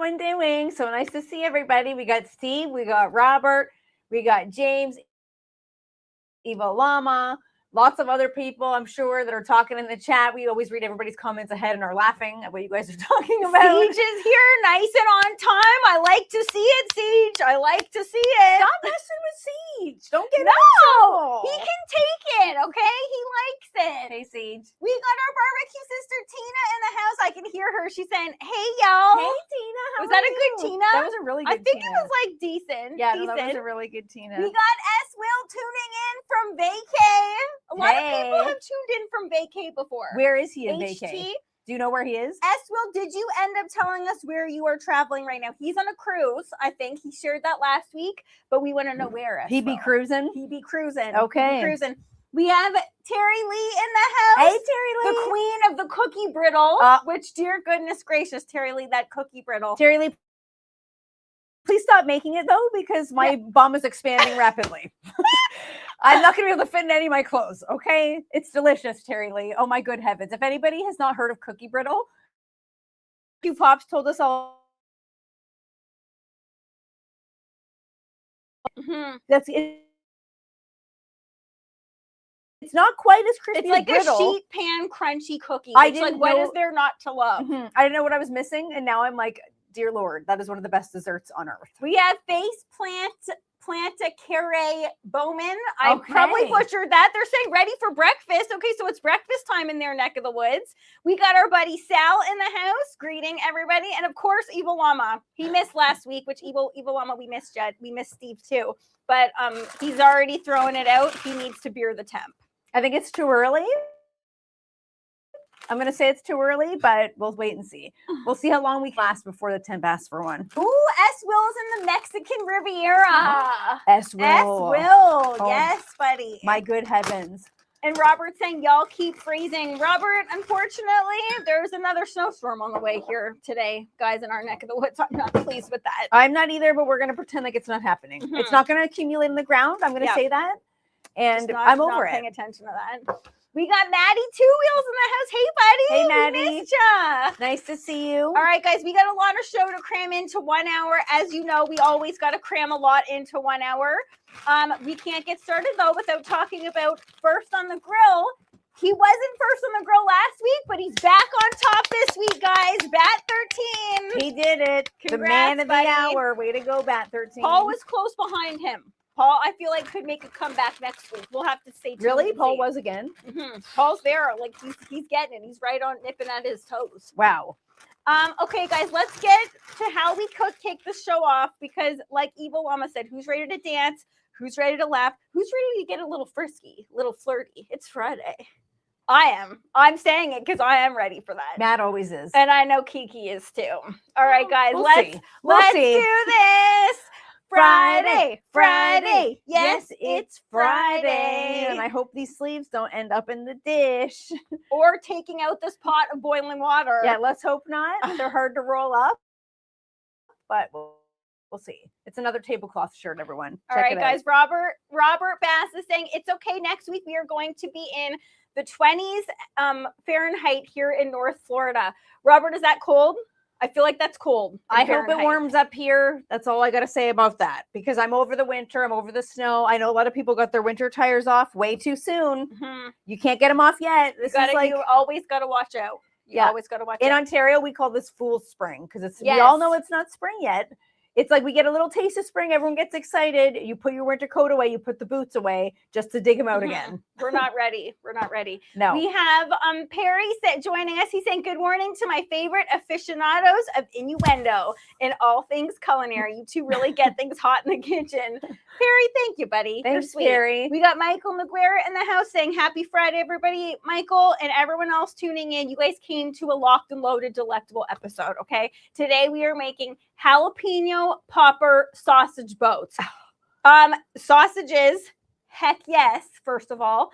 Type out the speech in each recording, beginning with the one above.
everyone doing? So nice to see everybody. We got Steve, we got Robert, we got James, Eva Lama, lots of other people, I'm sure, that are talking in the chat. We always read everybody's comments ahead and are laughing at what you guys are talking about. Siege is here, nice and on time. I like to see it, Siege. I like to see it. Stop messing with Siege. Don't get No, he can take it, okay? He likes it. Hey, Siege. We got our barbecue sister Tina in the house. I can hear her. She's saying, "Hey, y'all." Hey, Tina. How was that are a good you? Tina? That was a really good Tina. I think it was like decent. Yeah, decent. No, that was a really good Tina. We got S. Will tuning in from vacay. A lot of people have tuned in from vacay before. Where is he in HT? vacay? Do you know where he is? S. Will, did you end up telling us where you are traveling right now? He's on a cruise. I think he shared that last week, but we want to know where. He be cruising? He be cruising. Okay. He be cruising. We have Terry Lee in the house. Hey, Terry Lee. The queen of the cookie brittle, which, dear goodness gracious, Terry Lee, that cookie brittle. Terry Lee, please stop making it, though, because my bum is expanding rapidly. I'm not going to be able to fit in any of my clothes, okay? It's delicious, Terry Lee. Oh, my good heavens. If anybody has not heard of cookie brittle, BBQ Pops told us all. That's it. It's not quite as crispy. It's like brittle. A sheet pan crunchy cookie. I it's didn't like, what know... is there not to love? I didn't know what I was missing, and now I'm like, dear Lord, that is one of the best desserts on earth. We have face planta carre Bowman. I probably butchered that. They're saying ready for breakfast. Okay, so it's breakfast time in their neck of the woods. We got our buddy Sal in the house, greeting everybody, and of course, Evil Llama. He missed last week, which Evil Llama, we missed Jed. We missed Steve too, but he's already throwing it out. He needs to beer the temp. I think it's too early. I'm going to say it's too early, but we'll wait and see. We'll see how long we can last before the temp asks for one. Ooh, S. Will's in the Mexican Riviera. S. Will. S. Will. Oh, yes, buddy. My good heavens. And Robert saying, y'all keep freezing. Robert, unfortunately, there's another snowstorm on the way here today, guys, in our neck of the woods. I'm not pleased with that. I'm not either, but we're going to pretend like it's not happening. It's not going to accumulate in the ground. I'm going to say that. And I'm over it. Paying attention to that. We got Maddie Two Wheels in the house. Hey, buddy. Hey, Maddie. We missed ya. Nice to see you. All right, guys. We got a lot of show to cram into 1 hour. As you know, we always got to cram a lot into 1 hour. We can't get started, though, without talking about First on the Grill. He wasn't first on the grill last week, but he's back on top this week, guys. Bat 13. He did it. Congrats, the man of the buddy. hour. Way to go, Bat 13. Paul was close behind him. Paul, I feel like, could make a comeback next week. We'll have to stay tuned. Really? Paul was again? Paul's there. Like, he's getting it. He's right on nipping at his toes. Wow. Okay, guys, let's get to how we could kick the show off because, like Evil Llama said, who's ready to dance? Who's ready to laugh? Who's ready to get a little frisky, a little flirty? It's Friday. I am. I'm saying it because I am ready for that. Matt always is. And I know Kiki is too. All right, guys, let's see. do this. Friday. Yes, it's Friday. And I hope these sleeves don't end up in the dish. Or taking out this pot of boiling water. Yeah, let's hope not. They're hard to roll up. But we'll see. It's another tablecloth shirt, everyone. All right, guys. Robert Bass is saying it's okay. Next week, we are going to be in the 20s Fahrenheit here in North Florida. Robert, is that cold? I feel like that's cold. I hope it warms up here. That's all I got to say about that because I'm over the winter. I'm over the snow. I know a lot of people got their winter tires off way too soon. You can't get them off yet. This is like you always got to watch out. You always got to watch out. In Ontario, we call this fool's spring because we all know it's not spring yet. It's like we get a little taste of spring. Everyone gets excited. You put your winter coat away. You put the boots away just to dig them out again. We're not ready. We're not ready. No. We have Perry joining us. He's saying, good morning to my favorite aficionados of innuendo and all things culinary. You two really get things hot in the kitchen. Perry, thank you, buddy. Thanks, Perry. We got Michael McGuire in the house saying, happy Friday, everybody. Michael and everyone else tuning in. You guys came to a locked and loaded delectable episode, okay? Today we are making jalapeno popper sausage boats. Sausages, heck yes, first of all,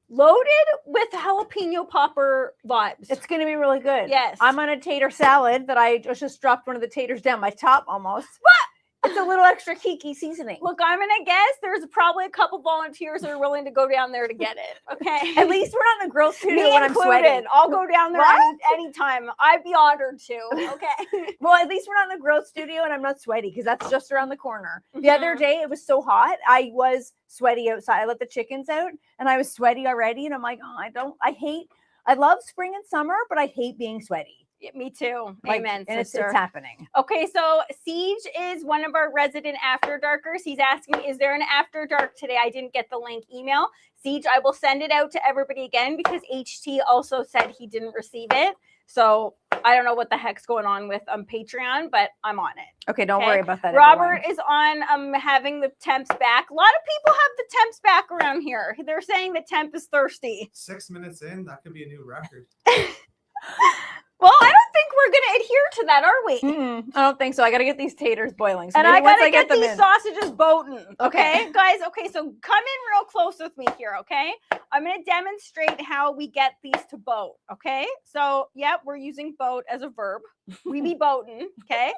loaded with jalapeno popper vibes. It's going to be really good. Yes. I'm on a tater salad that I just dropped one of the taters down my top almost. What? It's a little extra Kiki seasoning. Look, I'm gonna guess there's probably a couple volunteers that are willing to go down there to get it. Okay. At least we're not in the grill studio Me when included. I'm sweating. I'll go down there anytime. I'd be honored to. Okay. Well, at least we're not in the grill studio and I'm not sweaty because that's just around the corner. The other day it was so hot. I was sweaty outside. I let the chickens out and I was sweaty already. And I'm like, oh, I love spring and summer, but I hate being sweaty. Yeah, me too. Like, Amen, and sister. it's happening. Okay, so Siege is one of our resident After Darkers. He's asking, is there an After Dark today? I didn't get the link email. Siege, I will send it out to everybody again because HT also said he didn't receive it. So I don't know what the heck's going on with Patreon, but I'm on it. Okay, don't worry about that. Robert is on having the temps back. A lot of people have the temps back around here. They're saying the temp is thirsty. 6 minutes in, that could be a new record. Well, I don't think we're going to adhere to that, are we? I don't think so. I got to get these taters boiling. So and I got to get these sausages boating. Okay, Okay. guys. Okay, so come in real close with me here, okay? I'm going to demonstrate how we get these to boat, okay? So, yep, we're using boat as a verb. We be boating, okay?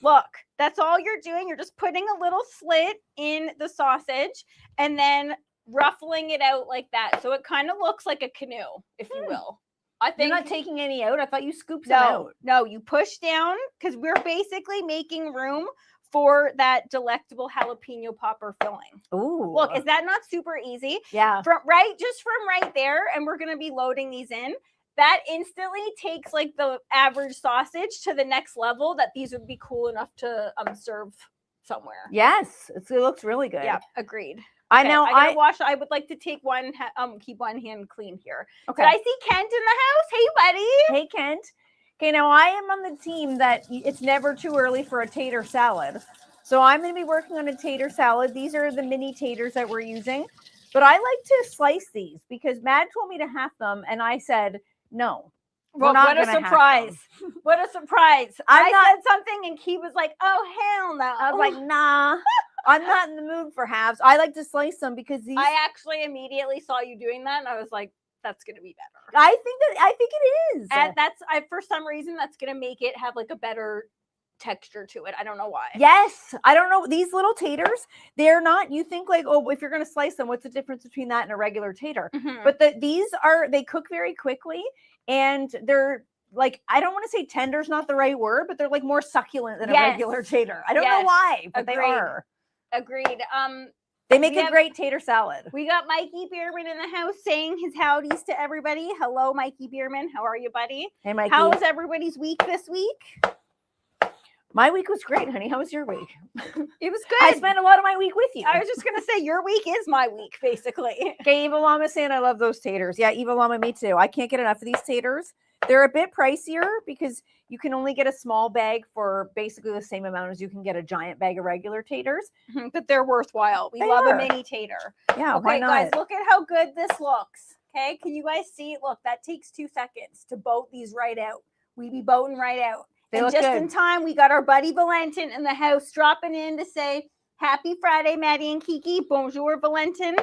Look, that's all you're doing. You're just putting a little slit in the sausage and then ruffling it out like that. So it kind of looks like a canoe, if you will. I think you're not taking any out. I thought you scooped some out. No, you push down because we're basically making room for that delectable jalapeno popper filling. Ooh. Look, is that not super easy? Yeah. From right there, and we're going to be loading these in. That instantly takes like the average sausage to the next level that these would be cool enough to serve somewhere. Yes, it looks really good. Yeah, agreed. I know. I wash. I would like to take keep one hand clean here. Okay. Did I see Kent in the house? Hey, buddy. Hey, Kent. Okay, now I am on the team that it's never too early for a tater salad. So I'm going to be working on a tater salad. These are the mini taters that we're using. But I like to slice these because Matt told me to half them, and I said no. Well, what a surprise. What a surprise. I said something and he was like, oh, hell no. I was like, nah, I'm not in the mood for halves. I like to slice them because these. I actually immediately saw you doing that and I was like, that's going to be better. I think it is. And for some reason, that's going to make it have like a better texture to it. I don't know why. Yes. I don't know. These little taters, they're not, you think like, oh, if you're going to slice them, what's the difference between that and a regular tater? Mm-hmm. But they cook very quickly and they're like, I don't want to say tender is not the right word, but they're like more succulent than a regular tater. I don't know why, but they are. Agreed. They make a great tater salad. We got Mikey Bierman in the house saying his howdies to everybody. Hello, Mikey Bierman. How are you, buddy? Hey, Mikey. How was everybody's week this week? My week was great, honey. How was your week? It was good. I spent a lot of my week with you. I was just going to say, your week is my week, basically. Okay, Eva Llama saying I love those taters. Yeah, Eva Llama, me too. I can't get enough of these taters. They're a bit pricier because you can only get a small bag for basically the same amount as you can get a giant bag of regular taters. But they're worthwhile. We love a mini tater. Yeah, okay, why not? guys, look at how good this looks. Okay, can you guys see? Look, that takes 2 seconds to boat these right out. We be boating right out. They look just good. In time, we got our buddy Valentin in the house dropping in to say, happy Friday, Maddie and Kiki. Bonjour, Valentin.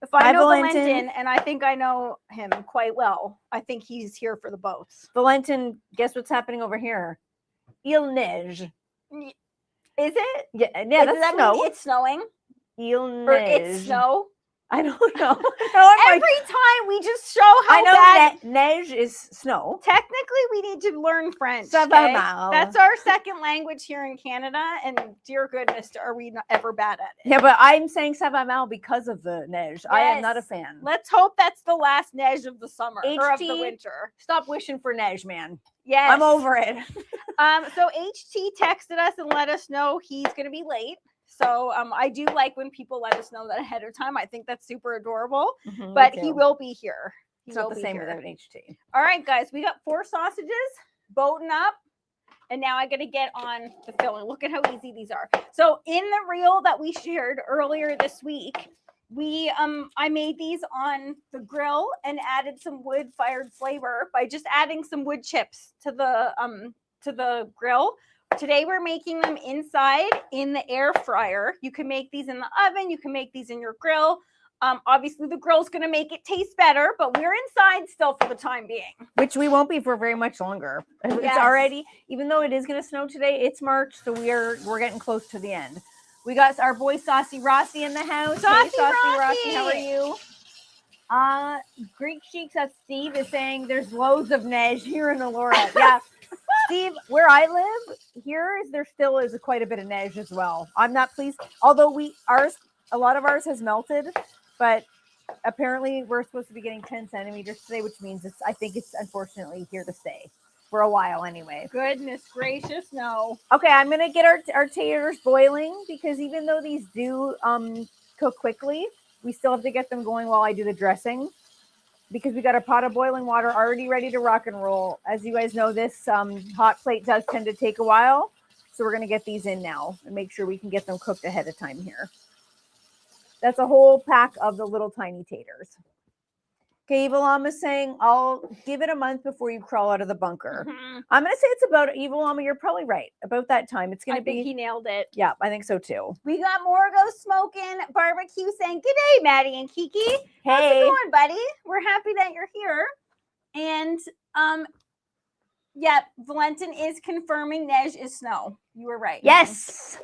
If I know Valentin, and I think I know him quite well, I think he's here for the boats. Valentin, guess what's happening over here? Il neige. Is it? Yeah, Does that's snow. Mean it's snowing? Il neige. Or it's snow? I don't know. Every time we just show how I know bad. neige is snow. Technically, we need to learn French. Ça va mal. That's our second language here in Canada, and dear goodness, are we not ever bad at it? Yeah, but I'm saying ça va mal because of the neige. I am Yes. not a fan. Let's hope that's the last neige of the summer or of the HT, winter. Stop wishing for neige, man. Yes, I'm over it. So HT texted us and let us know he's going to be late. So I do like when people let us know that ahead of time. I think that's super adorable. But he will be here. It's not the same without HT. All right, guys, we got 4 sausages boating up. And now I got to get on the filling. Look at how easy these are. So in the reel that we shared earlier this week, I made these on the grill and added some wood-fired flavor by just adding some wood chips to the grill. Today we're making them inside in the air fryer. You can make these in the oven. You can make these in your grill. Obviously, the grill's going to make it taste better, but we're inside still for the time being. Which we won't be for very much longer. It's Yes. already, even though it is going to snow today, it's March, so we're getting close to the end. We got our boy Saucy Rossi in the house. Saucy Rossi, how are Rossi. you? Greek Cheeks at Steve is saying there's loads of neige here in Aurora. Yeah. Steve, where I live, there still is quite a bit of neige as well. I'm not pleased. Although a lot of ours has melted, but apparently we're supposed to be getting 10 centimeters today, which means I think it's unfortunately here to stay for a while anyway. Goodness gracious, no. Okay, I'm gonna get our taters boiling because even though these do cook quickly, we still have to get them going while I do the dressing because we got a pot of boiling water already ready to rock and roll. As you guys know, this hot plate does tend to take a while, so we're gonna get these in now and make sure we can get them cooked ahead of time here. That's a whole pack of the little tiny taters. Okay, Evil Llama is saying, I'll give it a month before you crawl out of the bunker. Mm-hmm. I'm going to say it's about, Evil Llama, you're probably right. About that time. It's going to be. I think he nailed it. Yeah, I think so too. We got Morgo Smoking Barbecue saying, "G'day, Maddie and Kiki. Hey. How's it going, buddy? We're happy that you're here." And, yeah, Valentin is confirming neige is snow. You were right. Yes.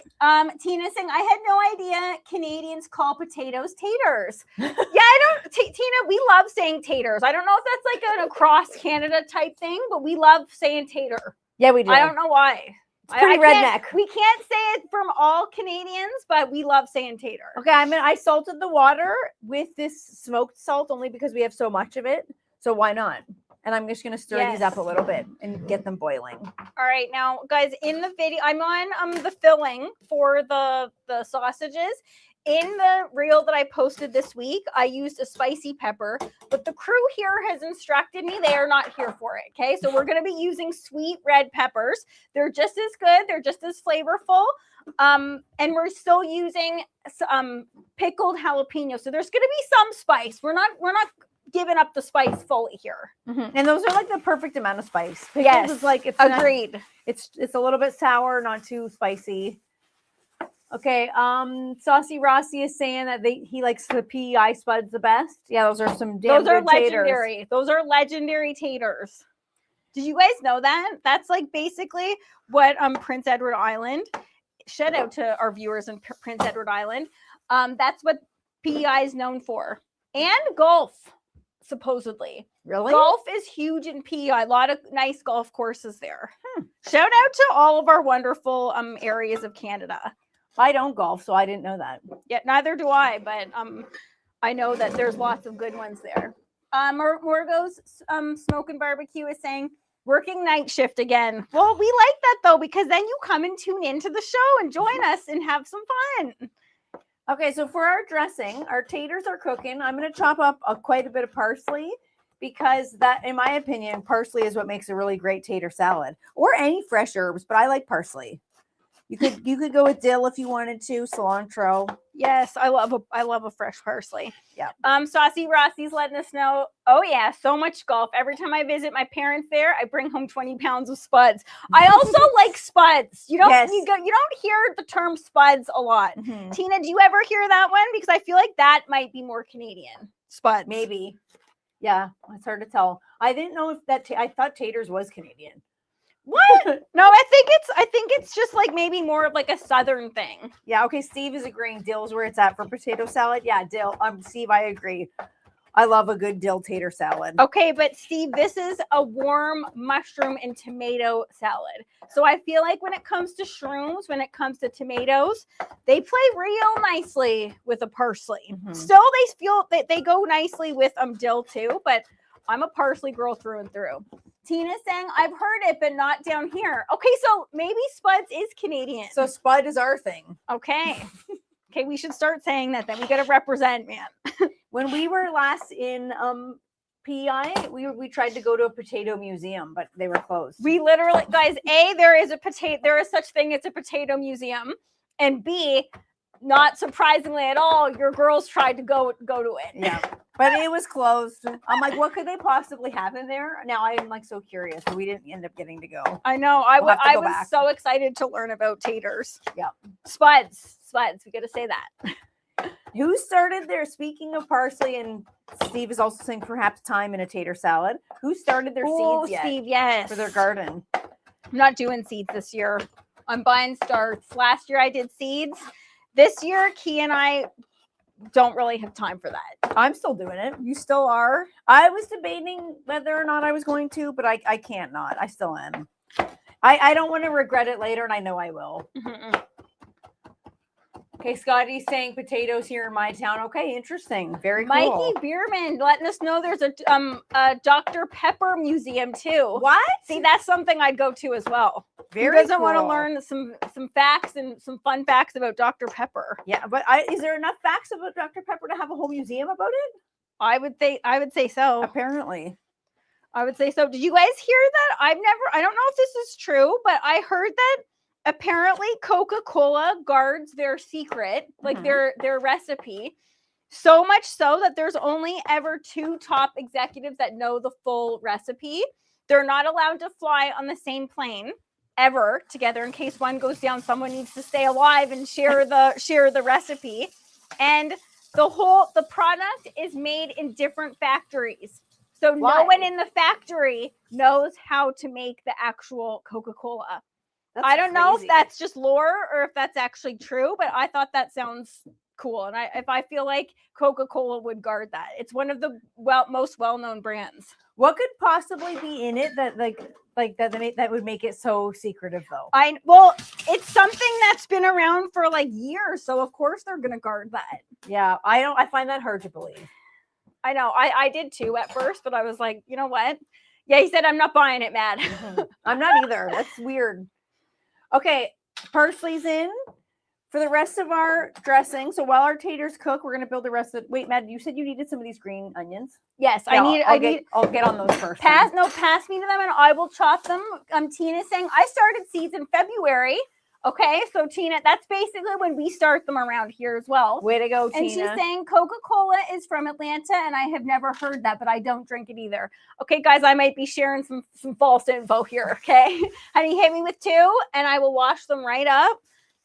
Tina saying, "I had no idea Canadians call potatoes taters." Yeah, I don't, Tina, we love saying taters. I don't know if that's like an across Canada type thing, but we love saying tater. Yeah, we do. I don't know why. It's pretty redneck. We can't say it from all Canadians, but we love saying tater. Okay, I salted the water with this smoked salt only because we have so much of it. So why not? And I'm just going to stir these up a little bit and get them boiling. All right. Now, guys, in the video, I'm on the filling for the sausages. In the reel that I posted this week, I used a spicy pepper, but the crew here has instructed me they are not here for it. Okay. So we're going to be using sweet red peppers. They're just as good. They're just as flavorful. And we're still using pickled jalapeno. So there's going to be some spice. We're not giving up the spice fully here. Mm-hmm. And those are like the perfect amount of spice. Pickled yes, is like agreed. It's a little bit sour, not too spicy. Okay, Saucy Rossi is saying that he likes the PEI spuds the best. Yeah, those are some damn good legendary. Taters. Those are legendary taters. Did you guys know that? That's like basically what Prince Edward Island. Shout out to our viewers in Prince Edward Island. That's what PEI is known for, and golf. Supposedly. Really? Golf is huge in PEI. A lot of nice golf courses there. Shout out to all of our wonderful areas of Canada. I don't golf, so I didn't know that. Yeah, neither do I, but I know that there's lots of good ones there. Morgo's Smoking Barbecue is saying, working night shift again. Well, we like that though, because then you come and tune into the show and join us and have some fun. Okay, so for our dressing, our taters are cooking. I'm going to chop up quite a bit of parsley because that, in my opinion, parsley is what makes a really great tater salad, or any fresh herbs, but I like parsley. You could go with dill if you wanted to, cilantro. Yes, I love a fresh parsley. Yeah. Saucy Rossi's letting us know. Oh yeah, so much golf. Every time I visit my parents there, I bring home 20 pounds of spuds. I also like spuds. You don't hear the term spuds a lot. Mm-hmm. Tina, do you ever hear that one? Because I feel like that might be more Canadian. Spuds. Maybe. Yeah, it's hard to tell. I didn't know if I thought taters was Canadian. What? No, I think it's just like maybe more of like a southern thing. Yeah, okay, Steve is agreeing dill's where it's at for potato salad. Yeah, dill. Steve, I agree. I love a good dill tater salad. Okay, but Steve, this is a warm mushroom and tomato salad. So I feel like when it comes to shrooms, when it comes to tomatoes, they play real nicely with a parsley. Mm-hmm. Still, they feel that they go nicely with dill too, but I'm a parsley girl through and through. Tina's saying, I've heard it, but not down here. Okay, so maybe spuds is Canadian. So spud is our thing. Okay. Okay, we should start saying that then. We got to represent, man. When we were last in PEI, we tried to go to a potato museum, but they were closed. We literally, guys, A, there is such thing as a potato museum. And B, not surprisingly at all, your girls tried to go to it. Yeah. But it was closed. I'm like, what could they possibly have in there? Now I'm like so curious. We didn't end up getting to go. I know. I was so excited to learn about taters. Yeah. Spuds. We got to say that. Who started their, speaking of parsley, and Steve is also saying perhaps thyme in a tater salad. Who started their seeds yet Steve, yes. for their garden? I'm not doing seeds this year. I'm buying starts. Last year I did seeds. This year, Key and I don't really have time for that. I'm still doing it. You still are? I was debating whether or not I was going to, but I can't not. I still am. I don't want to regret it later, and I know I will. Mm-mm. Okay, Scotty's saying potatoes here in my town. Okay, interesting. Very cool. Mikey Bierman letting us know there's a Dr. Pepper museum too. What? See, that's something I'd go to as well. Very Who doesn't want to cool. learn some facts and some fun facts about Dr. Pepper? Yeah, but is there enough facts about Dr. Pepper to have a whole museum about it? I would say so. Apparently. I would say so. Did you guys hear that? I don't know if this is true, but I heard that apparently Coca-Cola guards their secret, like their recipe, so much so that there's only ever 2 top executives that know the full recipe. They're not allowed to fly on the same plane ever together in case one goes down. Someone needs to stay alive and share the recipe. And the product is made in different factories. So no one in the factory knows how to make the actual Coca-Cola. I don't know if that's just lore or if that's actually true, but I thought that sounds cool. And if I feel like Coca-Cola would guard that. It's one of the most well-known brands. What could possibly be in it that that would make it so secretive though? Well, it's something that's been around for like years, so of course they're gonna guard that. Yeah, I find that hard to believe. I know. I did too at first, but I was like, you know what? Yeah, he said I'm not buying it, Matt. I'm not either. That's weird. Okay, parsley's in for the rest of our dressing. So while our taters cook, we're gonna build the rest of. Wait, Matt, you said you needed some of these green onions. Yes, Yeah, I'll get on those first. Pass me to them, and I will chop them. Tina's saying I started seeds in February. Okay, so Tina, that's basically when we start them around here as well. Way to go, Tina. And she's saying Coca-Cola is from Atlanta, and I have never heard that, but I don't drink it either. Okay, guys, I might be sharing some false info here, okay? Honey, hit me with 2, and I will wash them right up.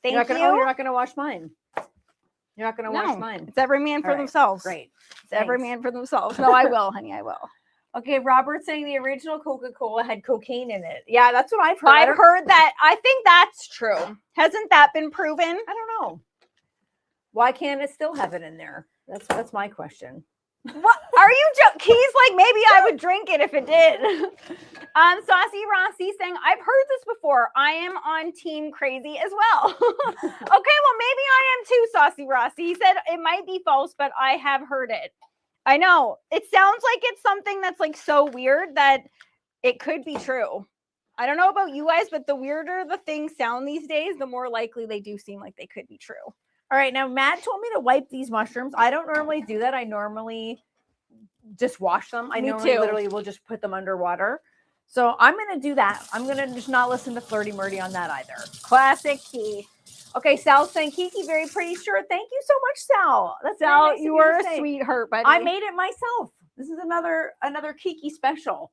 Thank you. You're not going to wash mine. You're not going to wash mine. It's every man for themselves. Great. It's every man for themselves. No, I will, honey, I will. Okay, Robert's saying the original Coca-Cola had cocaine in it. Yeah, that's what I've heard. I've heard that. I think that's true. Hasn't that been proven? I don't know. Why can't it still have it in there? That's my question. What are you He's like, maybe I would drink it if it did. Saucy Rossi saying, I've heard this before. I am on team crazy as well. Okay, well, maybe I am too, Saucy Rossi. He said it might be false, but I have heard it. I know. It sounds like it's something that's like so weird that it could be true. I don't know about you guys, but the weirder the things sound these days, the more likely they do seem like they could be true. All right. Now, Matt told me to wipe these mushrooms. I don't normally do that. I normally just wash them. I literally will just put them underwater. So I'm going to do that. I'm going to just not listen to Flirty Murdy on that either. Classic Key. Okay, Sal's saying, Kiki, very pretty shirt. Thank you so much, Sal. That's Sal, nice you were a sweetheart, buddy. I made it myself. This is another Kiki special.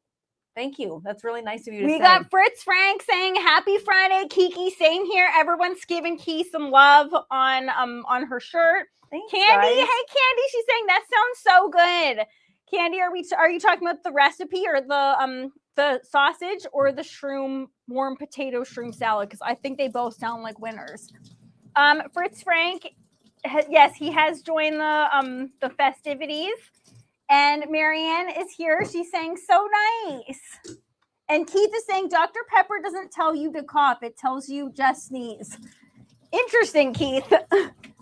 Thank you. That's really nice of you to say. We got Fritz Frank saying, happy Friday, Kiki. Same here. Everyone's giving Key some love on her shirt. Thanks, Candy, guys. hey, Candy. She's saying, that sounds so good. Candy, are you talking about the recipe or the sausage or the warm potato shroom salad? Because I think they both sound like winners. Fritz Frank, yes, he has joined the festivities. And Marianne is here. She's saying, so nice. And Keith is saying, Dr. Pepper doesn't tell you to cough. It tells you just sneeze. Interesting, Keith.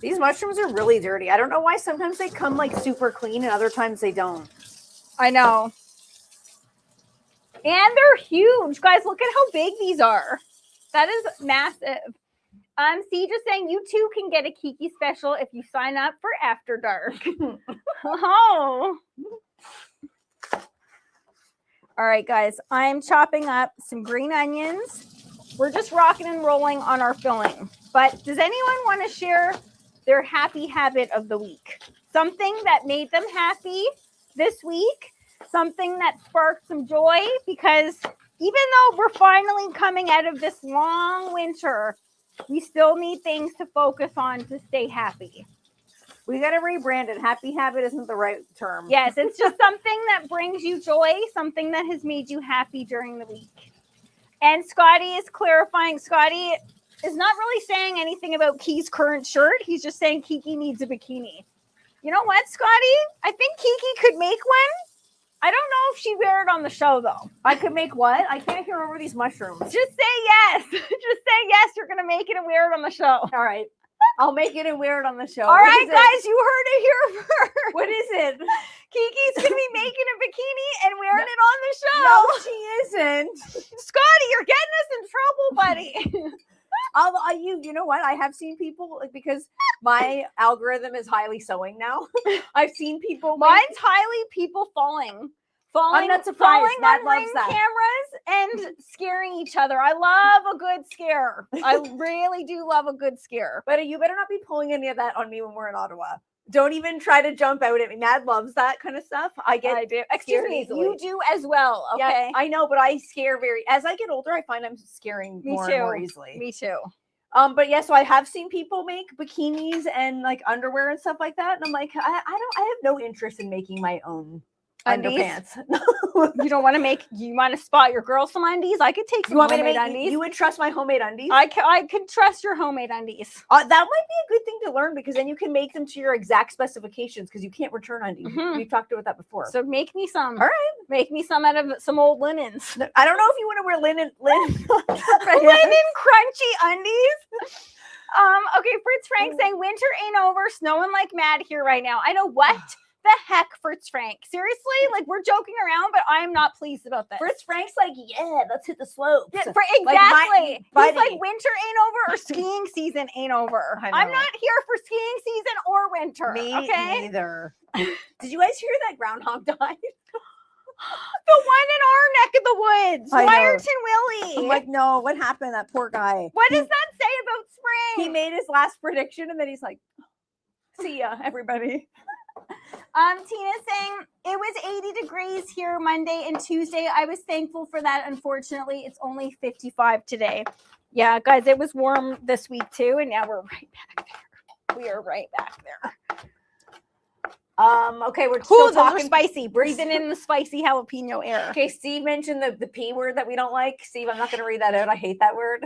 These mushrooms are really dirty. I don't know why sometimes they come like super clean and other times they don't. I know. And they're huge. Guys, look at how big these are. That is massive. Siege is saying you too can get a Kiki special if you sign up for After Dark. Oh. All right, guys. I'm chopping up some green onions. We're just rocking and rolling on our filling. But does anyone want to share their happy habit of the week? Something that made them happy this week? Something that sparked some joy? Because even though we're finally coming out of this long winter, we still need things to focus on to stay happy. We got to rebrand it. Happy habit isn't the right term. Yes, it's just something that brings you joy, something that has made you happy during the week. And Scotty is clarifying. Scotty is not really saying anything about Key's current shirt. He's just saying Kiki needs a bikini. You know what, Scotty? I think Kiki could make one. I don't know if she'd wear it on the show, though. I could make what? I can't hear over these mushrooms. Just say yes. Just say yes. You're going to make it and wear it on the show. All right. I'll make it and wear it on the show. All right, guys, you heard it here first. What is it? Kiki's going to be making a bikini and wearing it on the show. No, she isn't. Scotty, you're getting us in trouble, buddy. You know what? I have seen people, like, because my algorithm is highly sewing now. I've seen people. Mine's highly people falling. I'm not surprised. Falling Matt on loves ring that. cameras and scaring each other. I love a good scare. I really do love a good scare. But you better not be pulling any of that on me when we're in Ottawa. Don't even try to jump out at me. Mad loves that kind of stuff. I do. Excuse me, you do as well. Okay. Yeah, I know, but I scare as I get older, I find I'm scaring more and more easily. Me too. But yeah, so I have seen people make bikinis and like underwear and stuff like that. And I'm like, I have no interest in making my own underpants. You don't want to you want to spot your girl some undies? I could take some homemade undies. You would trust my homemade undies? I could trust your homemade undies. That might be a good thing to learn, because then you can make them to your exact specifications, because you can't return undies. We've talked about that before. So make me some. All right. Make me some out of some old linens. I don't know if you want to wear linen linen crunchy undies. Okay, Fritz Frank saying winter ain't over, snowing like mad here right now. I know what the heck, Fritz Frank. Seriously, like, we're joking around, but I am not pleased about this. Fritz Frank's like, yeah, let's hit the slopes. Yeah, exactly. He's like, winter ain't over or skiing season ain't over. I'm not here for skiing season or winter. Me neither. Did you guys hear that groundhog died? The one in our neck of the woods, Wyerton Willie. I'm like, no, what happened? That poor guy. What does that say about spring? He made his last prediction, and then he's like, see ya, everybody. Tina's saying it was 80 degrees here Monday and Tuesday. I was thankful for that. Unfortunately, it's only 55 today. Yeah, guys, it was warm this week too, and now we're right back there. We are right back there. Okay, we're still talking spicy. Breathing in the spicy jalapeno air. Okay, Steve mentioned the P word that we don't like. Steve, I'm not going to read that out. I hate that word.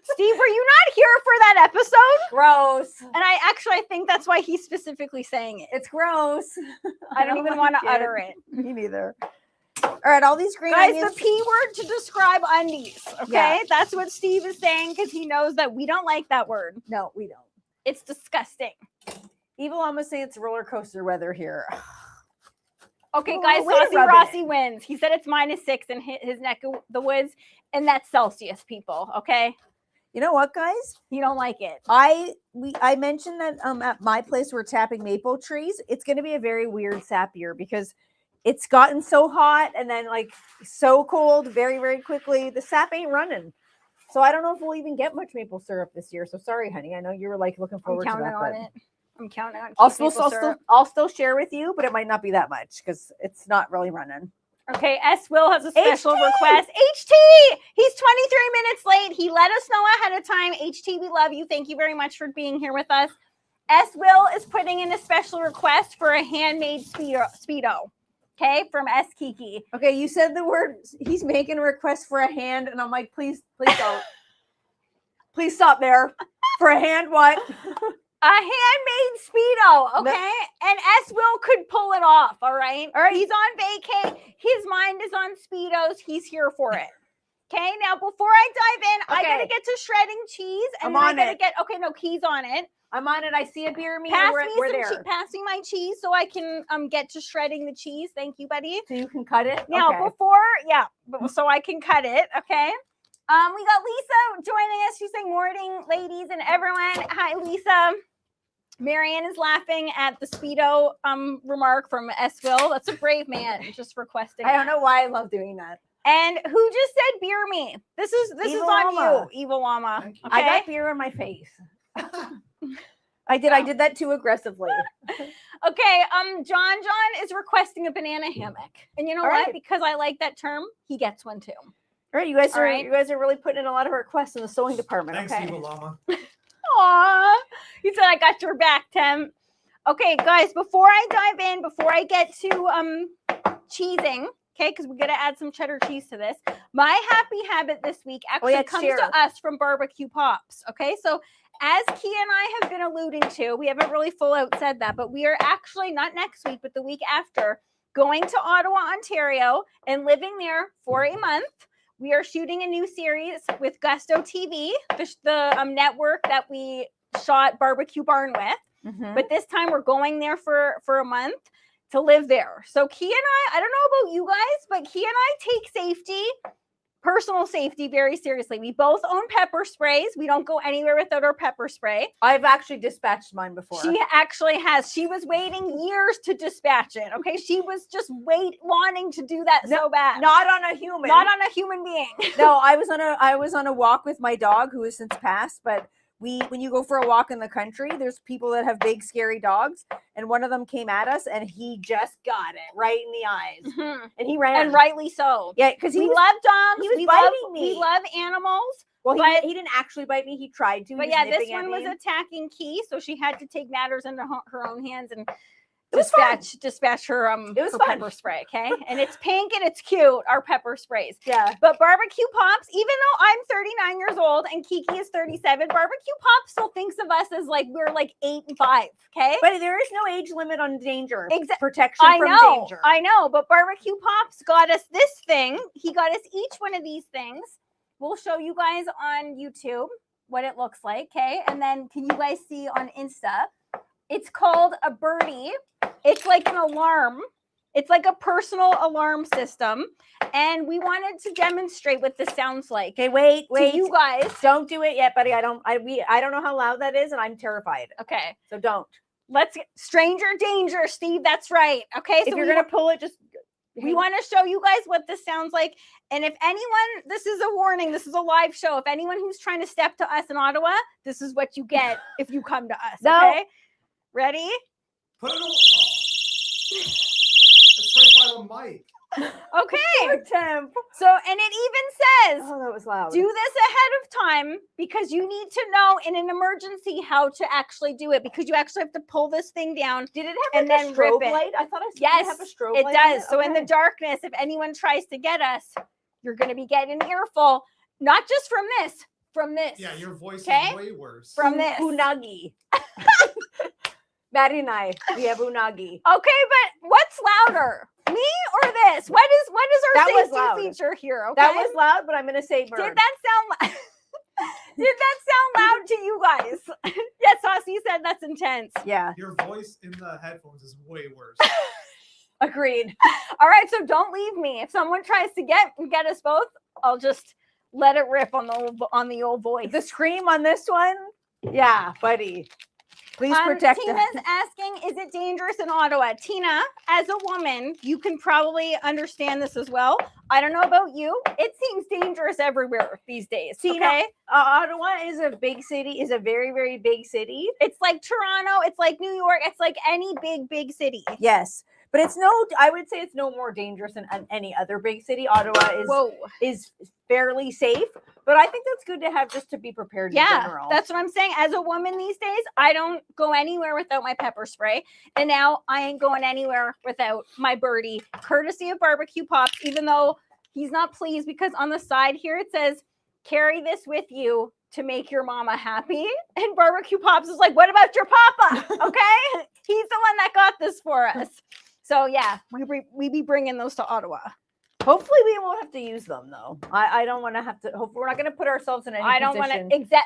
Steve, were you not here for that episode? Gross. And I think that's why he's specifically saying it. It's gross. I don't even want to utter it. Me neither. All right, all these green guys, onions. the P word to describe undies. Okay, yeah. That's what Steve is saying, because he knows that we don't like that word. No, we don't. It's disgusting. Evil almost saying it's roller coaster weather here. Okay, guys, Saucy Rossi wins. He said it's -6 in his neck of the woods, and that's Celsius, people. Okay. You know what, guys? You don't like it. I mentioned that at my place we're tapping maple trees. It's going to be a very weird sap year, because it's gotten so hot and then like so cold very, very quickly. The sap ain't running. So I don't know if we'll even get much maple syrup this year. So sorry, honey. I know you were like looking forward to that. I'm counting on it. I'll still share with you, but it might not be that much because it's not really running. Okay, S. Will has a special request. HT! He's 23 minutes late. He let us know ahead of time. HT, we love you. Thank you very much for being here with us. S. Will is putting in a special request for a handmade Speedo. Okay, from S. Kiki. Okay, you said the word, he's making a request for a hand, and I'm like, please don't. Please stop there. For a hand, what? A handmade Speedo, okay? No. And S. Will could pull it off, all right? All right. He's on vacay. His mind is on Speedos. He's here for it. Okay, now before I dive in, I gotta get to shredding cheese. And I'm on I gotta okay, no, Key's on it. I'm on it. I see a beer me. Pass me my cheese so I can get to shredding the cheese. Thank you, buddy. So you can cut it? Now, so I can cut it, okay? We got Lisa joining us. She's saying morning, ladies and everyone. Hi, Lisa. Marianne is laughing at the Speedo remark from S. Will. That's a brave man just requesting. I don't know why I love doing that. And who just said beer me? This is on you, Evil Llama. Okay? I got beer in my face. I did that too aggressively. Okay, John is requesting a banana hammock. And you know what? Because I like that term, he gets one too. All right, you guys are really putting in a lot of requests in the sewing department. Thanks, okay. Evil Llama. Aw, he said I got your back, Tim. Okay, guys, before I dive in, before I get to cheesing, okay, because we're gonna add some cheddar cheese to this. My happy habit this week actually comes to us from BBQ Pops. Okay, so as Kia and I have been alluding to, we haven't really full out said that, but we are actually not next week, but the week after, going to Ottawa, Ontario, and living there for a month. We are shooting a new series with Gusto TV, the network that we shot Barbecue Barn with. But this time we're going there for a month to live there. So Kia and I don't know about you guys, but Kia and I take safety, personal safety, very seriously. We both own pepper sprays. We don't go anywhere without our pepper spray. I've actually dispatched mine before. She actually has. She was waiting years to dispatch it. Okay, she was just wanting to do that so bad. Not on a human. Not on a human being. No, I was on a walk with my dog who has since passed, but when you go for a walk in the country, there's people that have big, scary dogs, and one of them came at us, and he just got it right in the eyes, and he ran. And rightly so. Yeah, because we love dogs. He was biting me. We love animals. Well, he didn't actually bite me. He tried to. But yeah, this one was attacking Key, so she had to take matters into her own hands and dispatch her her pepper spray, okay? And it's pink and it's cute, our pepper sprays. Yeah. But BBQ Pops, even though I'm 39 years old and Kiki is 37, BBQ Pops still thinks of us as like we're like 8 and 5, okay? But there is no age limit on danger. Protection from danger. I know, but BBQ Pops got us this thing. He got us each one of these things. We'll show you guys on YouTube what it looks like, okay? And then can you guys see on Insta? It's called a birdie. It's like an alarm. It's like a personal alarm system. And we wanted to demonstrate what this sounds like. Okay, wait. You guys. Don't do it yet, buddy. I don't know how loud that is, and I'm terrified. Okay. So don't. Let's get stranger danger, Steve. That's right. Okay. So if you're gonna pull it, just we want to show you guys what this sounds like. And if anyone, this is a warning, this is a live show. If anyone who's trying to step to us in Ottawa, this is what you get if you come to us. No. Okay. Ready? Put it on. It's right by the mic. Okay. Temp. So, and it even says, oh, that was loud. Do this ahead of time because you need to know in an emergency how to actually do it because you actually have to pull this thing down. Did it have like a strobe light? I thought I saw it have a strobe light. It does. So in the darkness, if anyone tries to get us, you're going to be getting an earful, not just from this. Yeah, your voice is way worse. From this. Unagi. Maddie and I, we have unagi. Okay, but what's louder? Me or this? What is our safety feature here? Okay. That was loud, but I'm gonna say bird. Did that sound Did that sound loud to you guys? Yes, Saucy said that's intense. Yeah. Your voice in the headphones is way worse. Agreed. All right, so don't leave me. If someone tries to get us both, I'll just let it rip on the old voice. The scream on this one, yeah, buddy. Please protect us. Tina's asking, is it dangerous in Ottawa? Tina, as a woman, you can probably understand this as well. I don't know about you. It seems dangerous everywhere these days. Tina, okay? Ottawa is a big city, is a very, very big city. It's like Toronto. It's like New York. It's like any big city. Yes. But I would say it's no more dangerous than any other big city. Ottawa is fairly safe, but I think that's good to have just to be prepared in general. That's what I'm saying. As a woman these days, I don't go anywhere without my pepper spray. And now I ain't going anywhere without my birdie, courtesy of BBQ Pops, even though he's not pleased because on the side here it says, carry this with you to make your mama happy. And BBQ Pops is like, what about your papa? Okay. He's the one that got this for us. So yeah, we be bringing those to Ottawa. Hopefully we won't have to use them though. I don't want to have to. Hopefully we're not going to put ourselves in any position. I don't want to.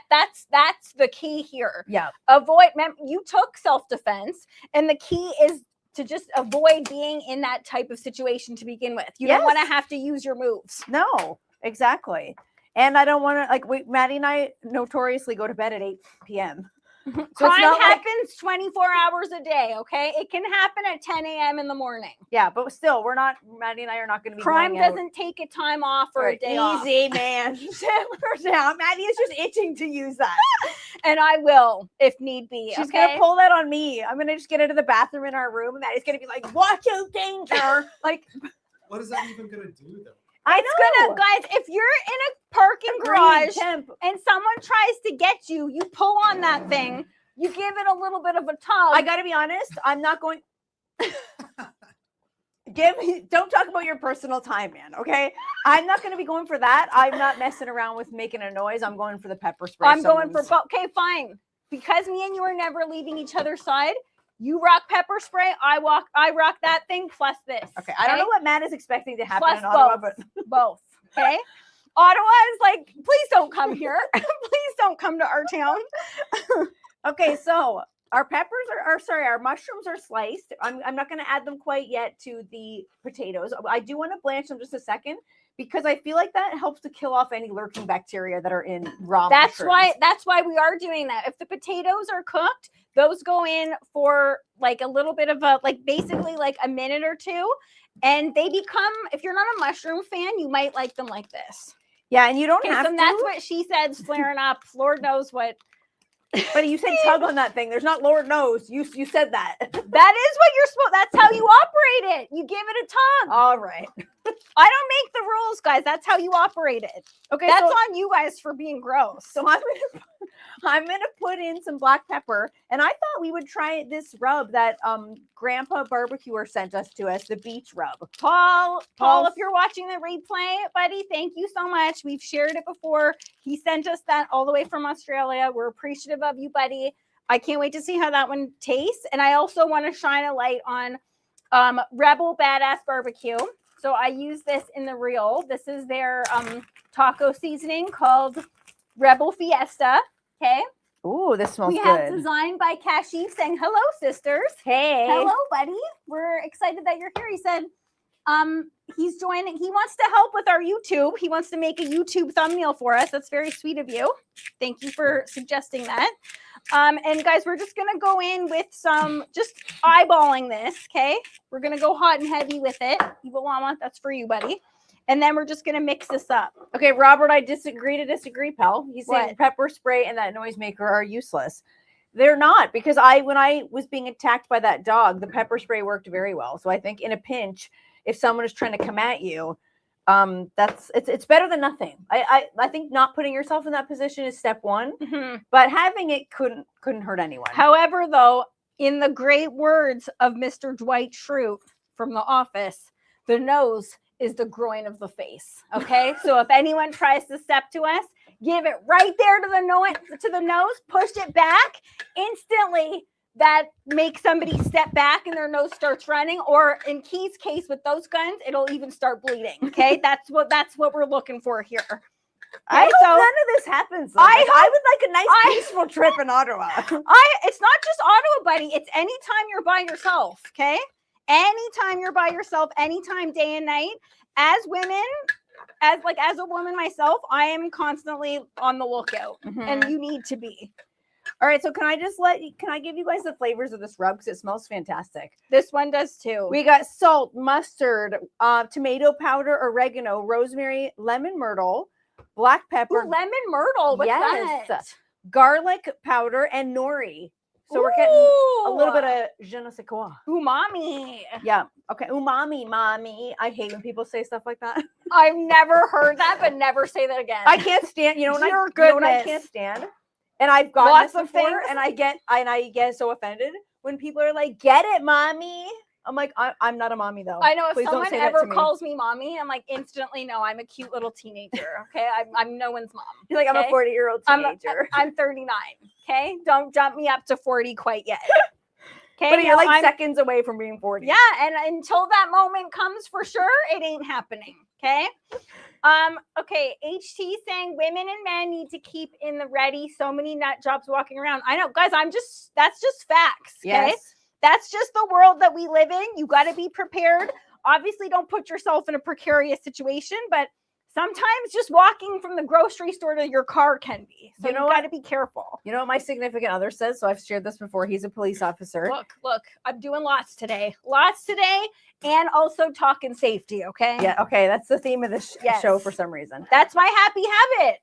That's the key here. Yeah. Avoid. You took self-defense, and the key is to just avoid being in that type of situation to begin with. You don't want to have to use your moves. No, exactly. And I don't want to Maddie and I notoriously go to bed at 8 p.m. So crime happens 24 hours a day, okay? It can happen at 10 a.m. in the morning. Yeah, but still, Maddie and I are not going to be crime doesn't take a time off or a day off. Easy, man. Maddie is just itching to use that. And I will, if need be. She's going to pull that on me. I'm going to just get into the bathroom in our room, and Maddie's going to be like, watch out, danger. What is that even going to do, though? Guys, if you're in a parking garage and someone tries to get you, you pull on that thing You give it a little bit of a tug. I got to be honest. I'm not going. Don't talk about your personal time, man. Okay, I'm not going to be going for that. I'm not messing around with making a noise. I'm going for the pepper spray. I'm going for both. Okay, fine. Because me and you are never leaving each other's side. You rock pepper spray. I rock that thing plus this. Okay, I don't know what Matt is expecting to happen plus in Ottawa, but both. Okay, Ottawa is like, please don't come here. Please don't come to our town. Okay, so our peppers our mushrooms are sliced. I'm not going to add them quite yet to the potatoes. I do want to blanch them just a second because I feel like that helps to kill off any lurking bacteria that are in raw mushrooms. That's why we are doing that. If the potatoes are cooked, those go in for like a little bit of basically like a minute or two, and they become, if you're not a mushroom fan, you might like them like this. Yeah, and you don't have to. That's what she said, flaring up. Lord knows what. But you said tug on that thing. There's not Lord knows. You said that. That is what you're supposed. That's how you operate it. You give it a tug. All right. I don't make the rules, guys. That's how you operate it. Okay, that's on you guys for being gross. So I'm gonna put in some black pepper, and I thought we would try this rub that Grandpa Barbecuer sent us, the beach rub. Paul, if you're watching the replay, buddy, thank you so much. We've shared it before. He sent us that all the way from Australia. We're appreciative of you, buddy. I can't wait to see how that one tastes. And I also want to shine a light on Rebel Badass Barbecue. So I use this in the reel. This is their taco seasoning called Rebel Fiesta. Okay. Ooh, this smells good. We have designed by Kashif saying, hello, sisters. Hey. Hello, buddy. We're excited that you're here. He said he's joining. He wants to help with our YouTube. He wants to make a YouTube thumbnail for us. That's very sweet of you. Thank you for suggesting that. And guys, we're just going to go in with some, just eyeballing this, okay? We're going to go hot and heavy with it. Evil Llama, that's for you, buddy. And then we're just going to mix this up. Okay, Robert, I disagree, pal. He's saying pepper spray and that noisemaker are useless. They're not, because when I was being attacked by that dog, the pepper spray worked very well. So I think in a pinch, if someone is trying to come at you, it's better than nothing. I think not putting yourself in that position is step one, but having it couldn't hurt anyone. However, though, in the great words of Mr. Dwight Schrute from The Office, the nose is the groin of the face. Okay, so if anyone tries to step to us, give it right there to the nose, push it back instantly. That makes somebody step back and their nose starts running, or in Key's case with those guns, it'll even start bleeding. Okay, that's what we're looking for here. Okay, I hope none of this happens. I would like a nice peaceful trip in Ottawa. It's not just Ottawa, buddy. It's anytime you're by yourself. Okay, anytime you're by yourself, anytime, day and night. As women, as a woman myself, I am constantly on the lookout, and you need to be. All right, so can I give you guys the flavors of this rub, because it smells fantastic. This one does too. We got salt, mustard, tomato powder, oregano, rosemary, lemon myrtle, black pepper. Ooh, lemon myrtle, what's that? Garlic powder, and nori. So we're getting a little bit of je ne sais quoi. Umami. Yeah. Okay. Umami, mommy. I hate when people say stuff like that. I've never heard that, but never say that again. I can't stand. You know what I can't stand. And I've gotten this before, and I get so offended when people are like, "Get it, mommy." I'm like, I'm not a mommy though. I know if someone ever calls me mommy, I'm like instantly, no, I'm a cute little teenager. Okay, I'm no one's mom. You're like, I'm a 40-year-old teenager. I'm 39. Okay, don't jump me up to 40 quite yet. Okay, but you're like seconds away from being 40. Yeah, and until that moment comes, for sure, it ain't happening. Okay. Okay, HT saying women and men need to keep in the ready. So many nut jobs walking around. I know, guys, that's just facts. Okay. Yes. That's just the world that we live in. You got to be prepared. Obviously, don't put yourself in a precarious situation, but sometimes just walking from the grocery store to your car can be. So you got to be careful. You know what my significant other says? So I've shared this before. He's a police officer. Look, I'm doing lots today, and also talking safety. Okay. Yeah. Okay. That's the theme of this show for some reason. That's my happy habit.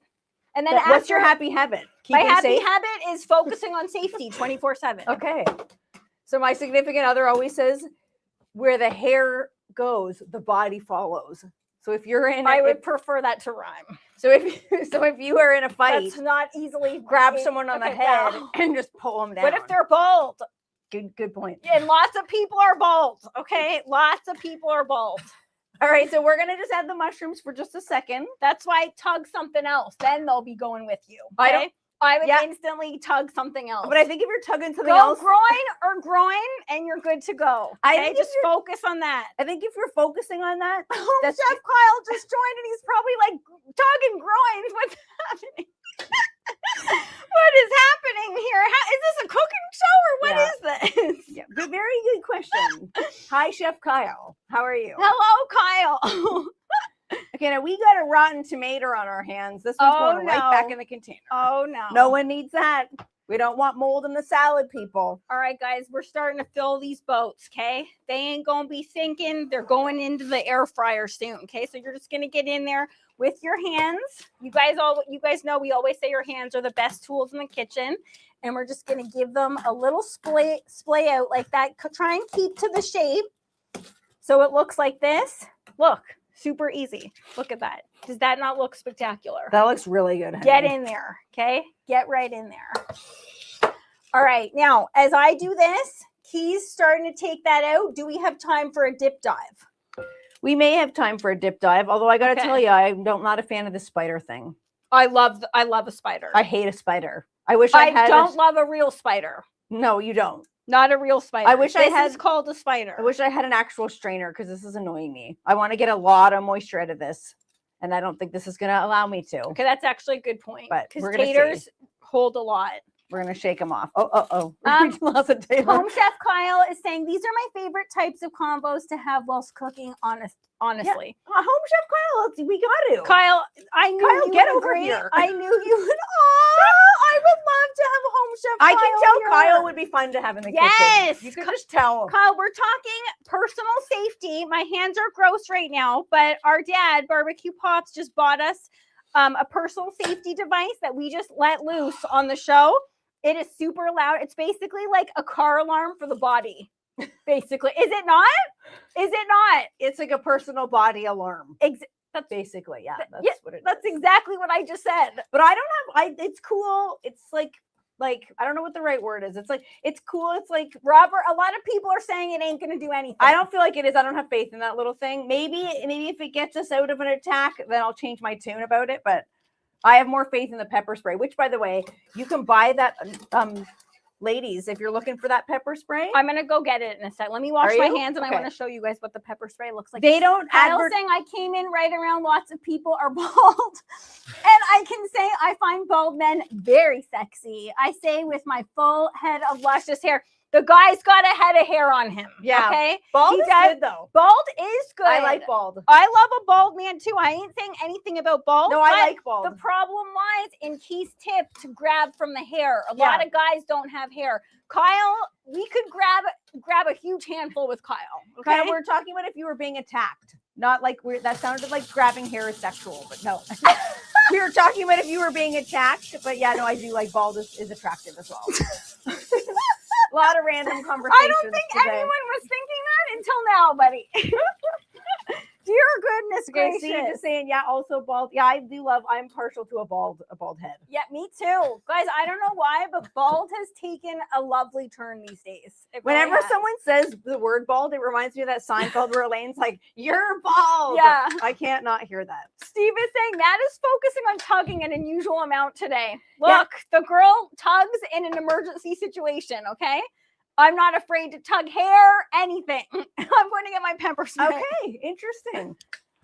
And then what's your happy habit? My happy habit is focusing on safety 24/7. Okay. So my significant other always says, where the hair goes, the body follows. So if you're in, I would prefer that to rhyme. So if you are in a fight, That's not easily grab someone on the head and just pull them down. What if they're bald? Good point. And lots of people are bald. Okay, lots of people are bald. All right, so we're gonna just add the mushrooms for just a second. That's why tug something else. Then they'll be going with you. Okay? I would instantly tug something else. But I think if you're tugging something else, groin, and you're good to go. Okay? I think just focus on that. I think if you're focusing on that, Chef Kyle just joined, and he's probably like tugging groins. What's happening? What is happening here? Is this a cooking show or what is this? Yeah, very good question. Hi, Chef Kyle. How are you? Hello, Kyle. Okay, now we got a rotten tomato on our hands. This one's going right back in the container. Oh, no. No one needs that. We don't want mold in the salad, people. All right, guys, we're starting to fill these boats, okay? They ain't going to be sinking. They're going into the air fryer soon, okay? So you're just going to get in there with your hands. You guys know we always say your hands are the best tools in the kitchen. And we're just going to give them a little splay out like that. Try and keep to the shape so it looks like this. Look. Super easy. Look at that. Does that not look spectacular? That looks really good. Honey. Get in there, okay? Get right in there. All right. Now, as I do this, Key's starting to take that out. Do we have time for a dip dive? We may have time for a dip dive, although I got to tell you, I'm not a fan of the spider thing. I love a spider. I hate a spider. I wish I don't love a real spider. No, you don't. Not a real spider. I wish this is called a spider. I wish I had an actual strainer because this is annoying me. I want to get a lot of moisture out of this, and I don't think this is going to allow me to. Okay, that's actually a good point. But because taters hold a lot. We're going to shake them off. Oh. Lots of tater. Home Chef Kyle is saying, these are my favorite types of combos to have whilst cooking, honestly. Yeah. Home Chef Kyle, we got to. Kyle, I knew Kyle, you get would over agree. here. I knew you would. Oh, I would love to have a Home Chef Kyle. I can tell here. Kyle would be fun to have in the kitchen. Yes. You can just tell. Kyle, we're talking personal safety. My hands are gross right now, but our dad, Barbecue Pops, just bought us a personal safety device that we just let loose on the show. It is super loud. It's basically like a car alarm for the body. Basically. Is it not? Is it not? It's like a personal body alarm. That's basically, yeah. That's what it is. That's exactly what I just said. But it's cool. It's like I don't know what the right word is. It's cool. It's like Robert, a lot of people are saying it ain't gonna do anything. I don't feel like it is. I don't have faith in that little thing. Maybe if it gets us out of an attack, then I'll change my tune about it. But I have more faith in the pepper spray, which, by the way, you can buy that, ladies, if you're looking for that pepper spray. I'm going to go get it in a sec. Let me wash my hands, and I want to show you guys what the pepper spray looks like. They don't Kyle's saying I came in right around lots of people are bald. And I can say I find bald men very sexy. I say with my full head of luscious hair. The guy's got a head of hair on him. Yeah. Okay. Bald is good though. Bald is good. I like bald. I love a bald man too. I ain't saying anything about bald. No, I like bald. The problem lies in Key's tip to grab from the hair. A lot of guys don't have hair. Kyle, we could grab a huge handful with Kyle. Okay. Kyle, we're talking about if you were being attacked. Not like that sounded like grabbing hair is sexual, but no. We were talking about if you were being attacked, but yeah, no, I do like bald is attractive as well. A lot of random conversations. I don't think anyone was thinking that until now, buddy. Dear goodness gracious. See, just saying, yeah, also bald. Yeah, I'm partial to a bald head. Yeah, me too. Guys, I don't know why, but bald has taken a lovely turn these days. Whenever someone says the word bald, it reminds me of that Seinfeld where Elaine's like, you're bald. Yeah. I can't not hear that. Steve is saying Matt is focusing on tugging an unusual amount today. Look, the girl tugs in an emergency situation, okay? I'm not afraid to tug hair, anything. I'm going to get my pepper spray. Okay, interesting.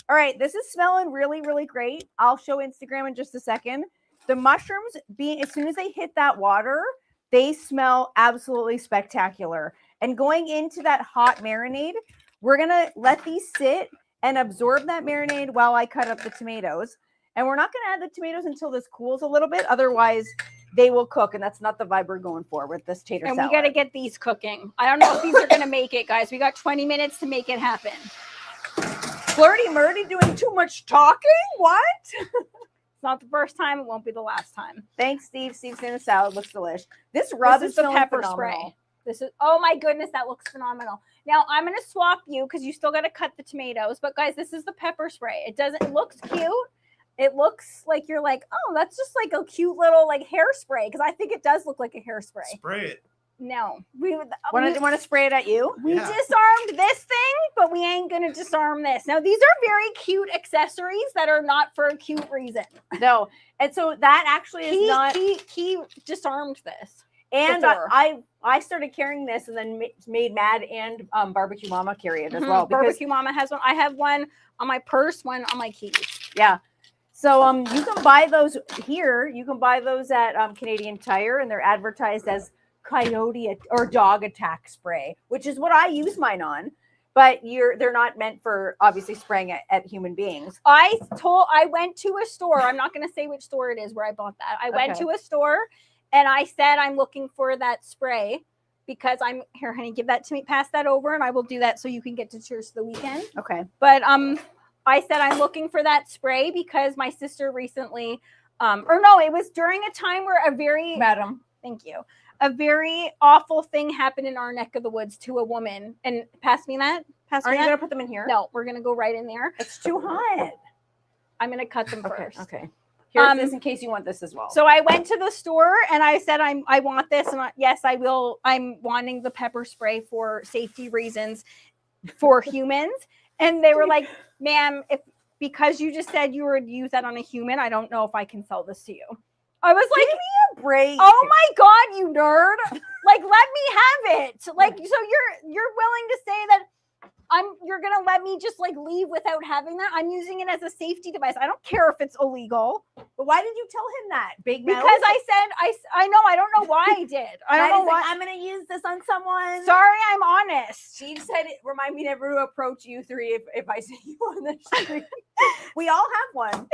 All right, this is smelling really, really great. I'll show Instagram in just a second. The mushrooms, as soon as they hit that water, they smell absolutely spectacular. And going into that hot marinade, we're going to let these sit and absorb that marinade while I cut up the tomatoes. And we're not going to add the tomatoes until this cools a little bit. Otherwise, they will cook, and that's not the vibe we're going for with this tater salad. And we got to get these cooking. I don't know if these are going to make it, guys. We got 20 minutes to make it happen. Flirty Murdy doing too much talking? What? It's not the first time. It won't be the last time. Thanks, Steve. Steve's in the salad. Looks delicious. This rub is the pepper phenomenal. spray. This is, oh my goodness, that looks phenomenal. Now I'm going to swap you because you still got to cut the tomatoes. But guys, this is the pepper spray. It looks cute. It looks like you're like, oh, that's just like a cute little like hairspray. Because I think it does look like a hairspray. Spray it. No. Want to spray it at you? We disarmed this thing, but we ain't going to disarm this. Now, these are very cute accessories that are not for a cute reason. No. And so that actually is not... He disarmed this. And I started carrying this and then made Mad and Barbecue Mama carry it as well. Because, Barbecue Mama has one. I have one on my purse, one on my keys. Yeah. So you can buy those here. You can buy those at Canadian Tire, and they're advertised as coyote or dog attack spray, which is what I use mine on. But they're not meant for obviously spraying at human beings. I went to a store. I'm not going to say which store it is where I bought that. I went to a store and I said I'm looking for that spray because I'm here, honey. Give that to me. Pass that over, and I will do that so you can get to Cheers to the Weekend. Okay. But I said I'm looking for that spray because my sister recently, it was during a time where Madam. Thank you. A very awful thing happened in our neck of the woods to a woman. And pass me that. Are you going to put them in here? No, we're going to go right in there. It's too hot. I'm going to cut them first. Okay. Here's this in case you want this as well. So I went to the store and I said, I want this. And yes, I will. I'm wanting the pepper spray for safety reasons for humans. And they were like, ma'am, because you just said you would use that on a human, I don't know if I can sell this to you. I was like, give me a break. Oh my God, you nerd. Like, let me have it. Like, so you're willing to say that you're going to let me just like leave without having that? I'm using it as a safety device. I don't care if it's illegal. But why did you tell him that? Big mouth? Because I said, I know, I don't know why I did. I don't know why. I'm going to use this on someone. Sorry, I'm honest. She said, remind me never to approach you three if I see you on the street. We all have one.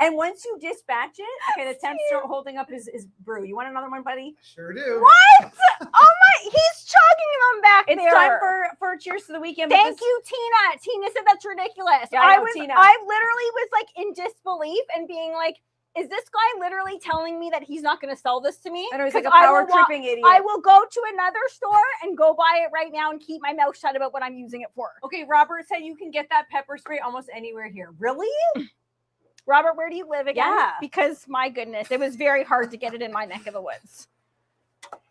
And once you dispatch it, okay, the temp's still holding up his brew. You want another one, buddy? Sure do. What? Oh my, he's chugging them back there. It's time for Cheers to the Weekend. Thank you, Tina. Tina said that's ridiculous. Yeah, I Tina. literally was like in disbelief and being like, is this guy literally telling me that he's not going to sell this to me? I know, he's like a power tripping idiot. I will go to another store and go buy it right now and keep my mouth shut about what I'm using it for. Okay, Robert said you can get that pepper spray almost anywhere here. Really? Robert, where do you live again? Yeah. Because my goodness, it was very hard to get it in my neck of the woods.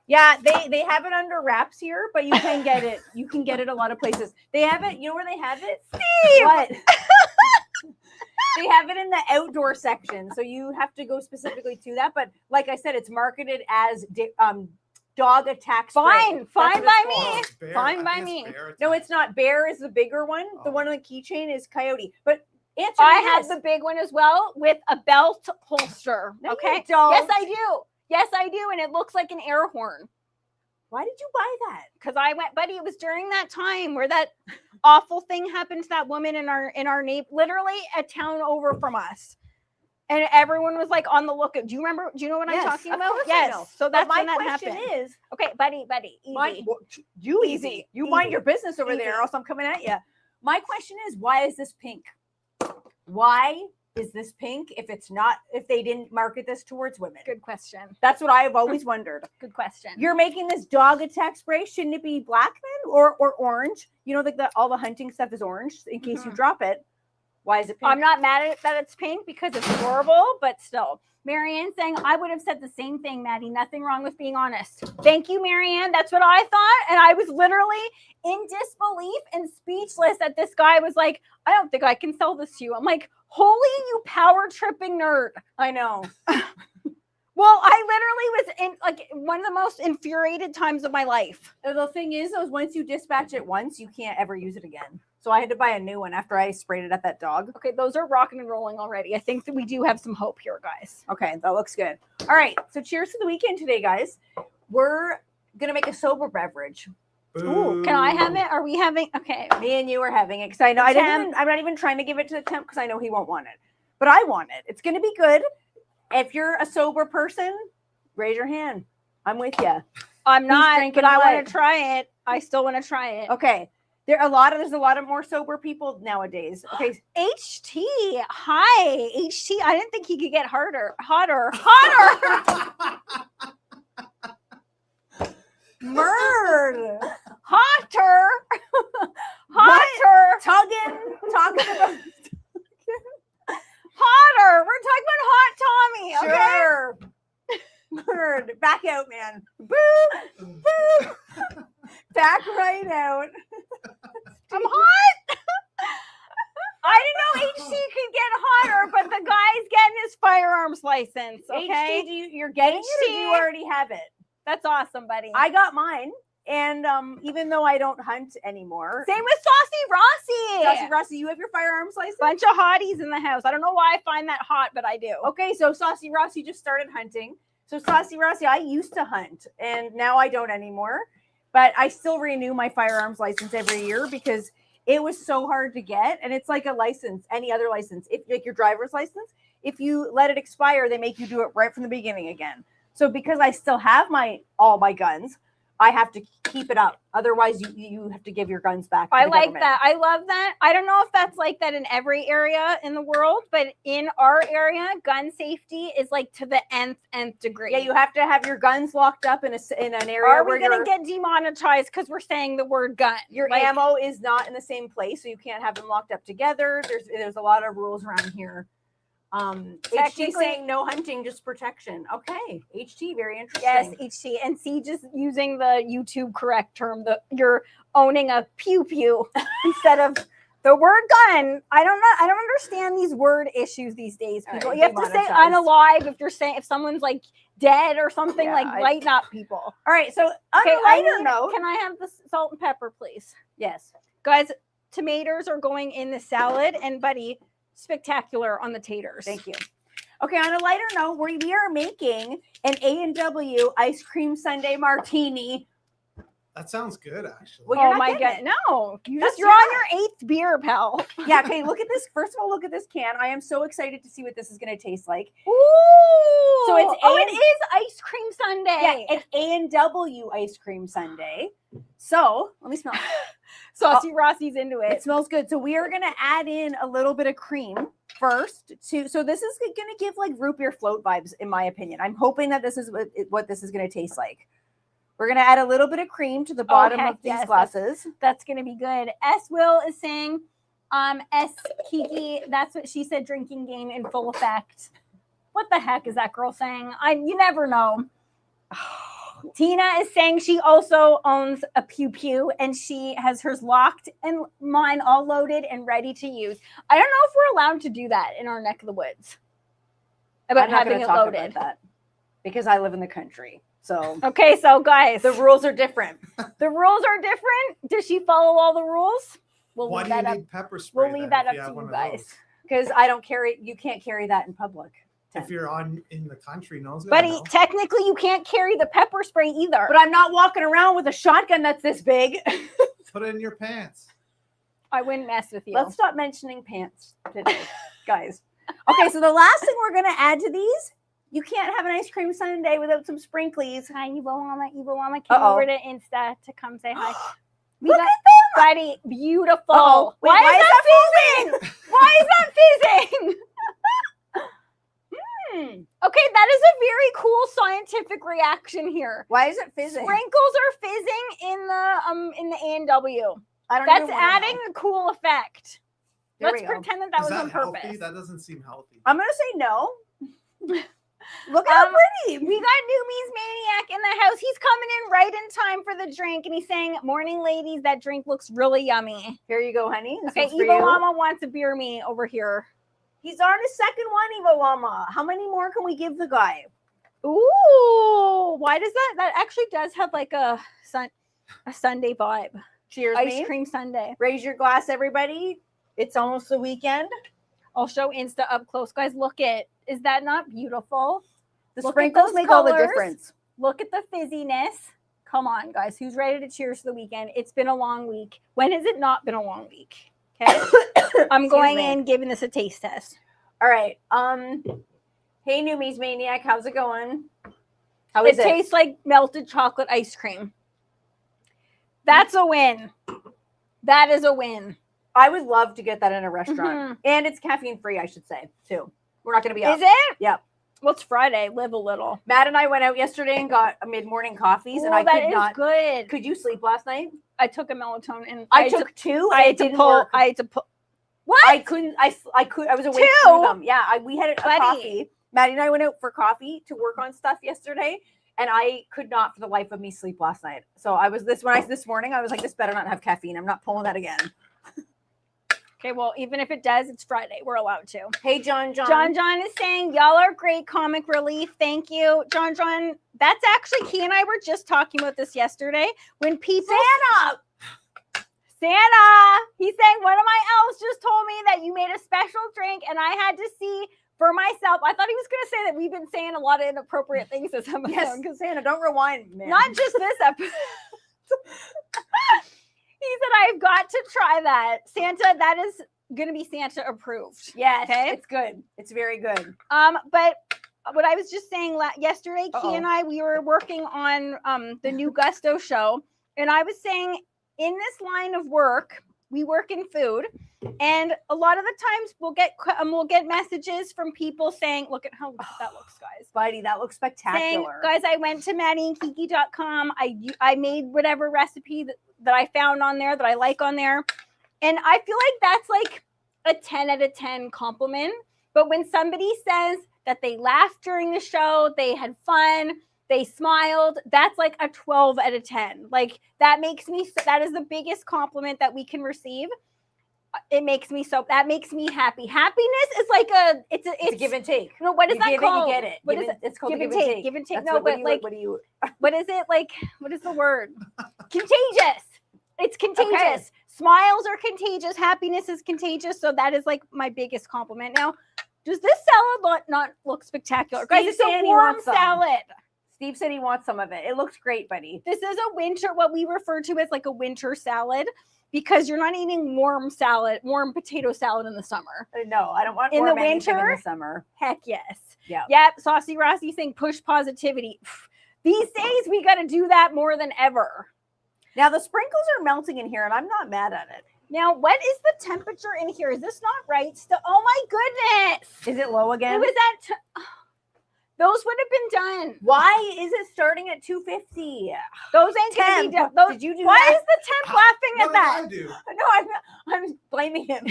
Yeah, they have it under wraps here, but you can get it. You can get it a lot of places. They have it. You know where they have it? Steve! What? They have it in the outdoor section, so you have to go specifically to that. But like I said, it's marketed as dog attack spray. Fine by me. Fine by me. No, it's not. Bear is the bigger one. Oh. The one on the keychain is coyote. But I have the big one as well with a belt holster. No, okay. You don't. Yes, I do. Yes, I do. And it looks like an air horn. Why did you buy that? Because I went, buddy, it was during that time where that awful thing happened to that woman in our neighbor, literally a town over from us. And everyone was like on the lookout. Do you know what I'm talking about? Yes. So that's when that happened. My question is, okay, buddy, easy. Easy. You mind your business over there, or else I'm coming at you. My question is, why is this pink? Why is this pink if they didn't market this towards women? Good question. That's what I've always wondered. Good question. You're making this dog attack spray. Shouldn't it be black then or orange? You know, like all the hunting stuff is orange in case you drop it. Why is it pink? I'm not mad at it that it's pink because it's horrible, but still. Marianne saying, I would have said the same thing, Maddie. Nothing wrong with being honest. Thank you, Marianne. That's what I thought. And I was literally in disbelief and speechless that this guy was like, I don't think I can sell this to you. I'm like, holy, you power tripping nerd. I know. Well, I literally was in like one of the most infuriated times of my life. The thing is, once you dispatch it once, you can't ever use it again. So I had to buy a new one after I sprayed it at that dog. Okay, those are rocking and rolling already. I think that we do have some hope here, guys. Okay, that looks good. All right, so cheers to the weekend today, guys. We're going to make a sober beverage. Ooh, can I have it? Are we having? Okay. Me and you are having it because I know I'm not even trying to give it to the temp because I know he won't want it. But I want it. It's going to be good. If you're a sober person, raise your hand. I'm with you. I'm not, but I want to try it. I still want to try it. Okay. There's a lot of more sober people nowadays. Okay. HT. Hi. HT. I didn't think he could get hotter. Murd. Hotter. Hotter. Talking about Hotter. We're talking about hot Tommy. Okay. sure. Murd. Back out, man. Boo. Boo. Back right out. I'm hot. I didn't know HT could get hotter, but the guy's getting his firearms license. Okay. HT, you're getting it, or do you already have it? That's awesome, buddy. I got mine, and even though I don't hunt anymore. Same with Saucy Rossi. Saucy Rossi, you have your firearms license? Bunch of hotties in the house. I don't know why I find that hot, but I do. Okay, so Saucy Rossi just started hunting. So Saucy Rossi, I used to hunt, and now I don't anymore. But I still renew my firearms license every year because it was so hard to get, and it's like a license, any other license. If like your driver's license, if you let it expire, they make you do it right from the beginning again. So because I still have all my guns, I have to keep it up. Otherwise, you have to give your guns back. I like that. I love that. I don't know if that's like that in every area in the world, but in our area, gun safety is like to the nth degree. Yeah, you have to have your guns locked up in an area. Are we going to get demonetized because we're saying the word gun? Your ammo is not in the same place, so you can't have them locked up together. There's a lot of rules around here. HT saying no hunting, just protection. Okay, HT, very interesting. Yes, HT, and C just using the YouTube correct term. You're owning a pew pew instead of the word gun. I don't understand these word issues these days. People, you have to say unalive if someone's like dead or something. Lighten up, people. All right, so on a lighter note, can I have the salt and pepper, please? Yes, guys. Tomatoes are going in the salad, and buddy. Spectacular on the taters. Thank you. Okay, on a lighter note, we are making an A&W ice cream sundae martini. That sounds good, actually. Well, oh my god, no! You're on your 8th beer, pal. Yeah. Okay. Look at this. First of all, look at this can. I am so excited to see what this is going to taste like. Ooh! So it's it is ice cream sundae. Yeah, an A&W ice cream sundae. So let me smell. Saucy Rossi's into it. It smells good. So we are going to add in a little bit of cream first. So this is going to give like root beer float vibes, in my opinion. I'm hoping that this is what this is going to taste like. We're going to add a little bit of cream to the bottom of these glasses. That's going to be good. S. Will is saying, S. Kiki, that's what she said, drinking game in full effect. What the heck is that girl saying? You never know. Tina is saying she also owns a pew pew and she has hers locked and mine all loaded and ready to use. I don't know if we're allowed to do that in our neck of the woods. About having it loaded. About that because I live in the country. So okay, so guys, the rules are different. The rules are different. Does she follow all the rules? Why do you need pepper spray? We'll leave that up to you guys. Because I don't carry. You can't carry that in public. If you're in the country, no one's gonna know. Technically, you can't carry the pepper spray either. But I'm not walking around with a shotgun that's this big. Put it in your pants. I wouldn't mess with you. Let's stop mentioning pants today, guys. Okay, so the last thing we're gonna add to these, you can't have an ice cream sundae without some sprinklies. Hi, Evil Mama came over to Insta to come say hi. Look at them, buddy, beautiful. Wait, why is that fizzing? Why is that fizzing? Okay, that is a very cool scientific reaction here. Why is it fizzing? Sprinkles are fizzing in the A&W. That's adding a cool effect. Let's pretend that was on purpose. Healthy? That doesn't seem healthy. I'm gonna say no. Look how pretty. We got Newbie's Maniac in the house. He's coming in right in time for the drink, and he's saying, "Morning, ladies. That drink looks really yummy." Here you go, honey. Okay, Evil Mama wants a beer me over here. He's on his second one, Evo Mama. How many more can we give the guy? Ooh, why does that actually does have like a Sunday vibe. Cheers, ice cream sundae. Raise your glass, everybody. It's almost the weekend. I'll show Insta up close. Guys, look it. Is that not beautiful? The sprinkles make all the difference. Look at the fizziness. Come on, guys. Who's ready to cheers to the weekend? It's been a long week. When has it not been a long week? Okay. I'm going in giving this a taste test. All right. Hey, Newbie's Maniac. How's it going? How is it? It tastes like melted chocolate ice cream. That's a win. That is a win. I would love to get that in a restaurant. And it's caffeine free, I should say, too. We're not going to be up. Is it? Yep. Well, it's Friday. Live a little. Matt and I went out yesterday and got a mid-morning coffees, and Ooh, I that could is not. good. Could you sleep last night? I took a melatonin. I took two. I And had it to didn't pull. work. I had to pull. What? I couldn't. I was awake Two? through them. Yeah, we had a Buddy. coffee. Maddie and I went out for coffee to work on stuff yesterday, and I could not, for the life of me, sleep last night. So I was this morning. I was like, this better not have caffeine. I'm not pulling that again. Okay, well, even if it does, it's Friday. We're allowed to. Hey, John. John is saying, y'all are great comic relief. Thank you. John, that's actually, Key and I were just talking about this yesterday. When people... Santa, he's saying, one of my elves just told me that you made a special drink, and I had to see for myself. I thought he was going to say that we've been saying a lot of inappropriate things this episode. Yes, because Santa, don't rewind, man. Not just this episode. He said, I've got to try that. Santa, that is going to be Santa approved. Yes, okay? It's good. It's very good. But what I was just saying yesterday, Key and I, we were working on the new Gusto show, and I was saying, in this line of work, we work in food, and a lot of the times we'll get messages from people saying, "Look at how that looks, guys." Spidey, that looks spectacular. Saying, guys, I went to MaddieandKiki.com. I made whatever recipe that I found on there that I like on there, and I feel like that's like a 10 out of 10 compliment. But when somebody says that they laughed during the show, they had fun, they smiled, that's like a 12 out of 10. Like that is the biggest compliment that we can receive. That makes me happy. Happiness is like it's a give and take. No, what is that called? You get it. What is it? It's called give and take. Give and take. No, but like, what is it like? What is the word? Contagious. It's contagious. Okay. Smiles are contagious. Happiness is contagious. So that is like my biggest compliment. Now, does this salad not look spectacular? Guys, it's a warm salad. Steve said he wants some of it. It looks great, buddy. This is what we refer to as like a winter salad, because you're not eating warm potato salad in the summer. No, I don't want in the winter. In the summer. Heck yes. Yeah. Yep. Saucy Rossi saying push positivity. These days we got to do that more than ever. Now the sprinkles are melting in here, and I'm not mad at it. Now, what is the temperature in here? Is this not right? Still, oh my goodness! Is it low again? It was at. Those would have been done. Why is it starting at 250? Those ain't gonna be done. Did you do why that? is the temp laughing at that? I do. No, I'm blaming him.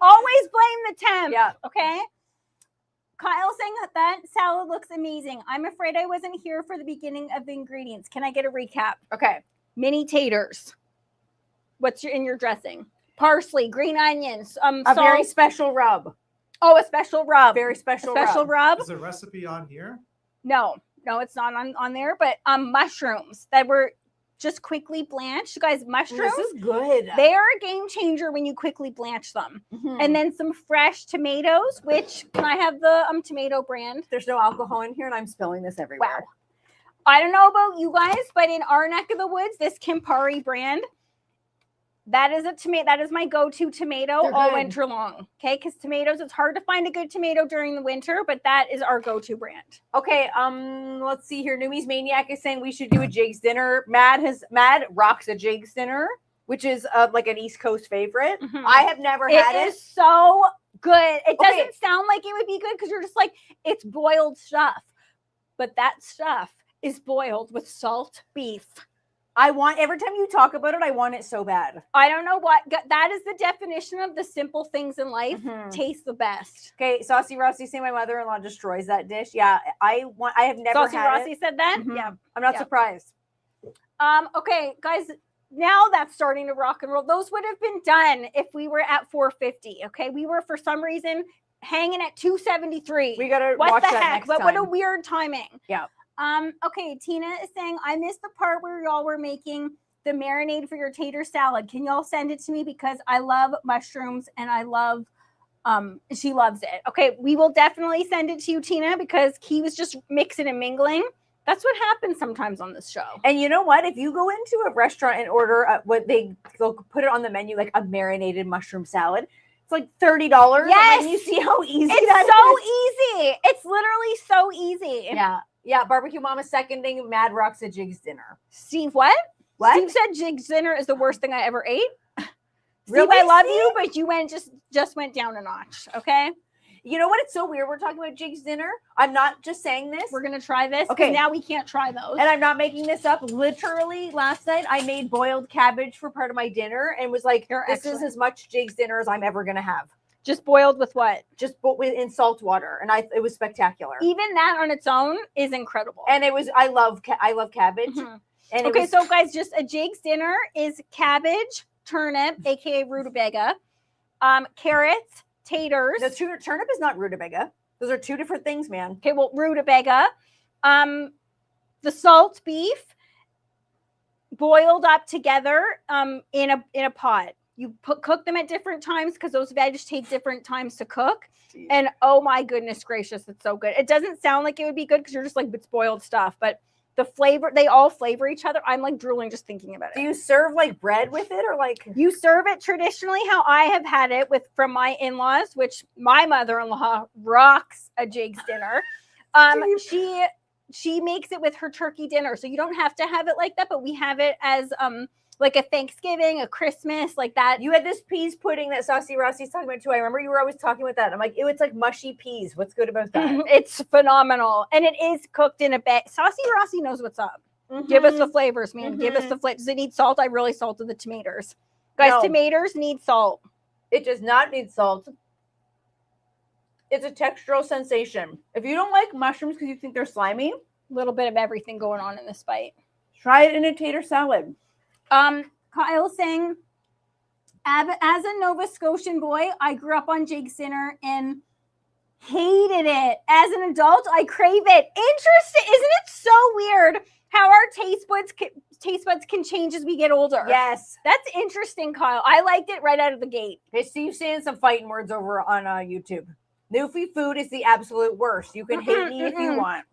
Always blame the temp. Yeah. Okay. Kyle saying that salad looks amazing. I'm afraid I wasn't here for the beginning of the ingredients. Can I get a recap? Okay. Mini taters. What's in your dressing? Parsley, green onions, a salt. very special rub. Oh, a special rub. Very special rub. Is the recipe on here? No, it's not on there. But mushrooms that were just quickly blanched. You guys, mushrooms. This is good. They are a game changer when you quickly blanch them. Mm-hmm. And then some fresh tomatoes, which can I have the tomato brand? There's no alcohol in here, and I'm spilling this everywhere. Wow. I don't know about you guys, but in our neck of the woods, this Campari brand, that is my go-to tomato all winter long. Okay, because tomatoes, it's hard to find a good tomato during the winter, but that is our go-to brand. Okay, let's see here. Numi's Maniac is saying we should do a Jake's dinner. Mad rocks a Jake's dinner, which is like an East Coast favorite. Mm-hmm. I have never had it. It is so good. It doesn't sound like it would be good because you're just like, it's boiled stuff, but that stuff is boiled with salt beef. Every time you talk about it, I want it so bad. I don't know what, that is the definition of the simple things in life taste the best. Okay, Saucy Rossi saying my mother-in-law destroys that dish. Yeah, I have never Saucy had Rossi it. said that? Mm-hmm. Yeah, I'm not surprised. Okay, guys, now that's starting to rock and roll. Those would have been done if we were at 450, okay? We were, for some reason, hanging at 273. We got to watch that next time. What a weird timing. Yeah. Okay, Tina is saying, I missed the part where y'all were making the marinade for your tater salad. Can y'all send it to me? Because I love mushrooms and I love, she loves it. Okay, we will definitely send it to you, Tina, because Key was just mixing and mingling. That's what happens sometimes on this show. And you know what? If you go into a restaurant and order they'll put it on the menu, like a marinated mushroom salad, it's like $30. Yes. And you see how easy it's so easy. It's literally so easy. Yeah. Yeah, Barbecue Mama seconding Mad Rocks a Jig's dinner. Steve, what? What? Steve said Jig's dinner is the worst thing I ever ate. Really, Steve, I love you, but you just went down a notch, okay? You know what? It's so weird. We're talking about Jake's dinner. I'm not just saying this. We're gonna try this. Okay. Now we can't try those. And I'm not making this up. Literally, last night I made boiled cabbage for part of my dinner and was like, this is as much Jake's dinner as I'm ever gonna have. Just boiled with what? Just in salt water, and it was spectacular. Even that on its own is incredible. And it was. I love cabbage. Mm-hmm. And okay, so guys, just a Jake's dinner is cabbage, turnip, aka rutabaga, carrots, taters. The turnip is not rutabaga. Those are two different things, man. Okay, well, rutabaga, the salt beef, boiled up together in a pot. You cook them at different times because those veggies take different times to cook. Jeez. And oh my goodness gracious, it's so good. It doesn't sound like it would be good because you're just like, it's boiled stuff, but the flavor, they all flavor each other. I'm like drooling just thinking about it. Do you serve like bread with it or like? You serve it traditionally how I have had it from my in-laws, which my mother-in-law rocks a Jake's dinner. She makes it with her turkey dinner. So you don't have to have it like that, but we have it as like a Thanksgiving, a Christmas, like that. You had this peas pudding that Saucy Rossi's talking about too. I remember you were always talking about that. I'm like, it's like mushy peas. What's good about that? It's phenomenal. And it is cooked in a bag. Saucy Rossi knows what's up. Mm-hmm. Give us the flavors, man. Mm-hmm. Give us the flavors. Does it need salt? I really salted the tomatoes. Guys, no. Tomatoes need salt. It does not need salt. It's a textural sensation. If you don't like mushrooms because you think they're slimy, a little bit of everything going on in this bite. Try it in a tater salad. Kyle saying, as a Nova Scotian boy, I grew up on Jake's dinner and hated it. As an adult, I crave it. Interesting. Isn't it so weird how our taste buds can change as we get older? Yes. That's interesting, Kyle. I liked it right out of the gate. Hey, Steve's saying some fighting words over on YouTube. Newfie food is the absolute worst. You can hate me if you want.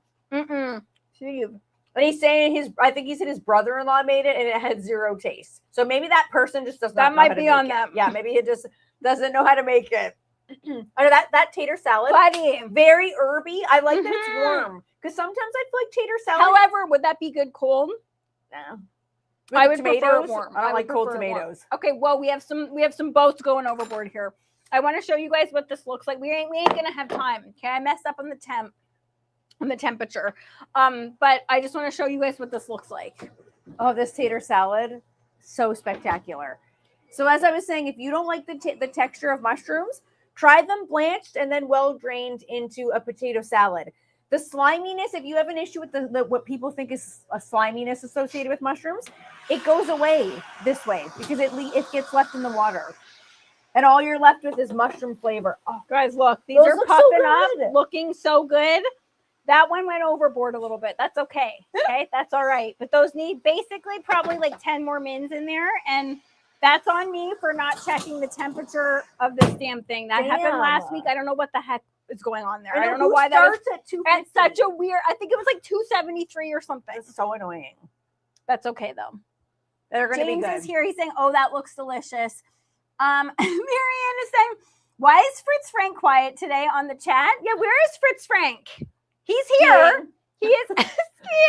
Steve. And he's saying I think he said his brother-in-law made it and it had zero taste. So maybe that person just does not know how to make it. That might be on them. Yeah, maybe he just doesn't know how to make it. that tater salad, buddy, very herby. I like that it's warm because sometimes I feel like tater salad. However, would that be good cold? No. I would prefer warm. I don't like cold tomatoes. Okay, well we have some boats going overboard here. I want to show you guys what this looks like. We ain't gonna have time. Okay, I messed up on the temperature. But I just want to show you guys what this looks like. Oh, this tater salad, so spectacular. So as I was saying, if you don't like the texture of mushrooms, try them blanched and then well drained into a potato salad. The sliminess, if you have an issue with the what people think is a sliminess associated with mushrooms, it goes away this way because it gets left in the water. And all you're left with is mushroom flavor. Oh, guys, look, these are popping up, looking so good. That one went overboard a little bit. That's okay. Okay, that's all right. But those need basically probably like 10 more mins in there. And that's on me for not checking the temperature of this damn thing. That happened last week. I don't know what the heck is going on there. I don't know why that is. At such a weird, I think it was like 273 or something. It's so annoying. That's okay though. They're going to be good. James is here. He's saying, oh, that looks delicious. Marianne is saying, why is Fritz Frank quiet today on the chat? Yeah, where is Fritz Frank? He's here. Skiing. He is skiing.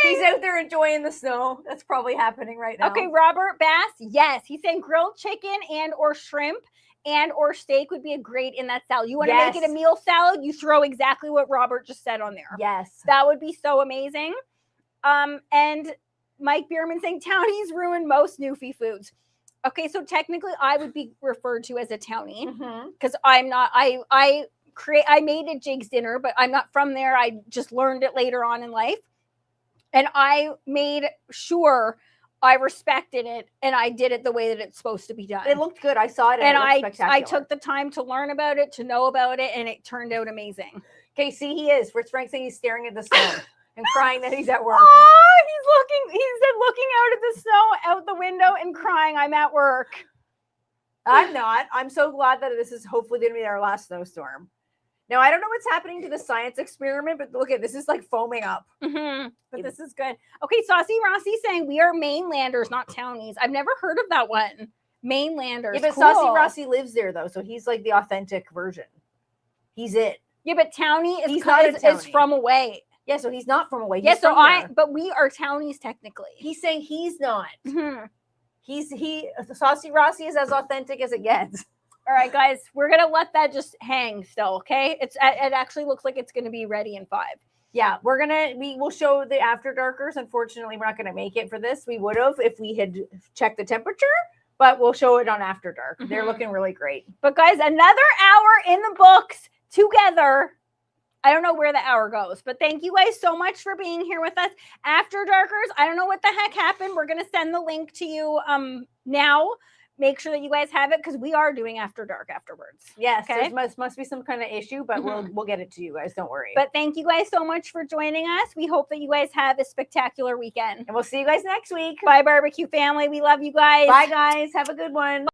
He's out there enjoying the snow. That's probably happening right now. Okay, Robert Bass. Yes, he's saying grilled chicken and or shrimp and or steak would be a great in that salad. You want to make it a meal salad? You throw exactly what Robert just said on there. Yes, that would be so amazing. And Mike Bierman saying townies ruin most Newfie foods. Okay, so technically I would be referred to as a townie because I'm not. I made a Jake's dinner, but I'm not from there. I just learned it later on in life. And I made sure I respected it and I did it the way that it's supposed to be done. It looked good. I saw it. And I took the time to learn about it, to know about it, and it turned out amazing. Okay, see, he is. Fritz Frank saying he's staring at the snow and crying that he's at work. Oh, he said looking out at the snow out the window and crying, I'm at work. I'm not. I'm so glad that this is hopefully going to be our last snowstorm. Now, I don't know what's happening to the science experiment, but look at this is like foaming up. But this is good. Okay, Saucy Rossi saying we are mainlanders, not townies. I've never heard of that one. Mainlanders. Yeah, but cool. Saucy Rossi lives there, though, so he's like the authentic version. He's it. Yeah, but townie is from away. Yeah, so he's not from away. Yeah, but we are townies technically. He's saying he's not. Saucy Rossi is as authentic as it gets. All right, guys, we're gonna let that just hang still, okay? It actually looks like it's gonna be ready in 5. Yeah, we will show the after darkers. Unfortunately, we're not going to make it for this. We would have if we had checked the temperature, but we'll show it on after dark. They're looking really great. But guys, another hour in the books together. I don't know where the hour goes, but thank you guys so much for being here with us. After darkers, I don't know what the heck happened. We're going to send the link to you now. Make sure that you guys have it because we are doing after dark afterwards. Yes, okay? there must be some kind of issue, but we'll get it to you guys. Don't worry. But thank you guys so much for joining us. We hope that you guys have a spectacular weekend. And we'll see you guys next week. Bye, barbecue family. We love you guys. Bye, guys. Have a good one.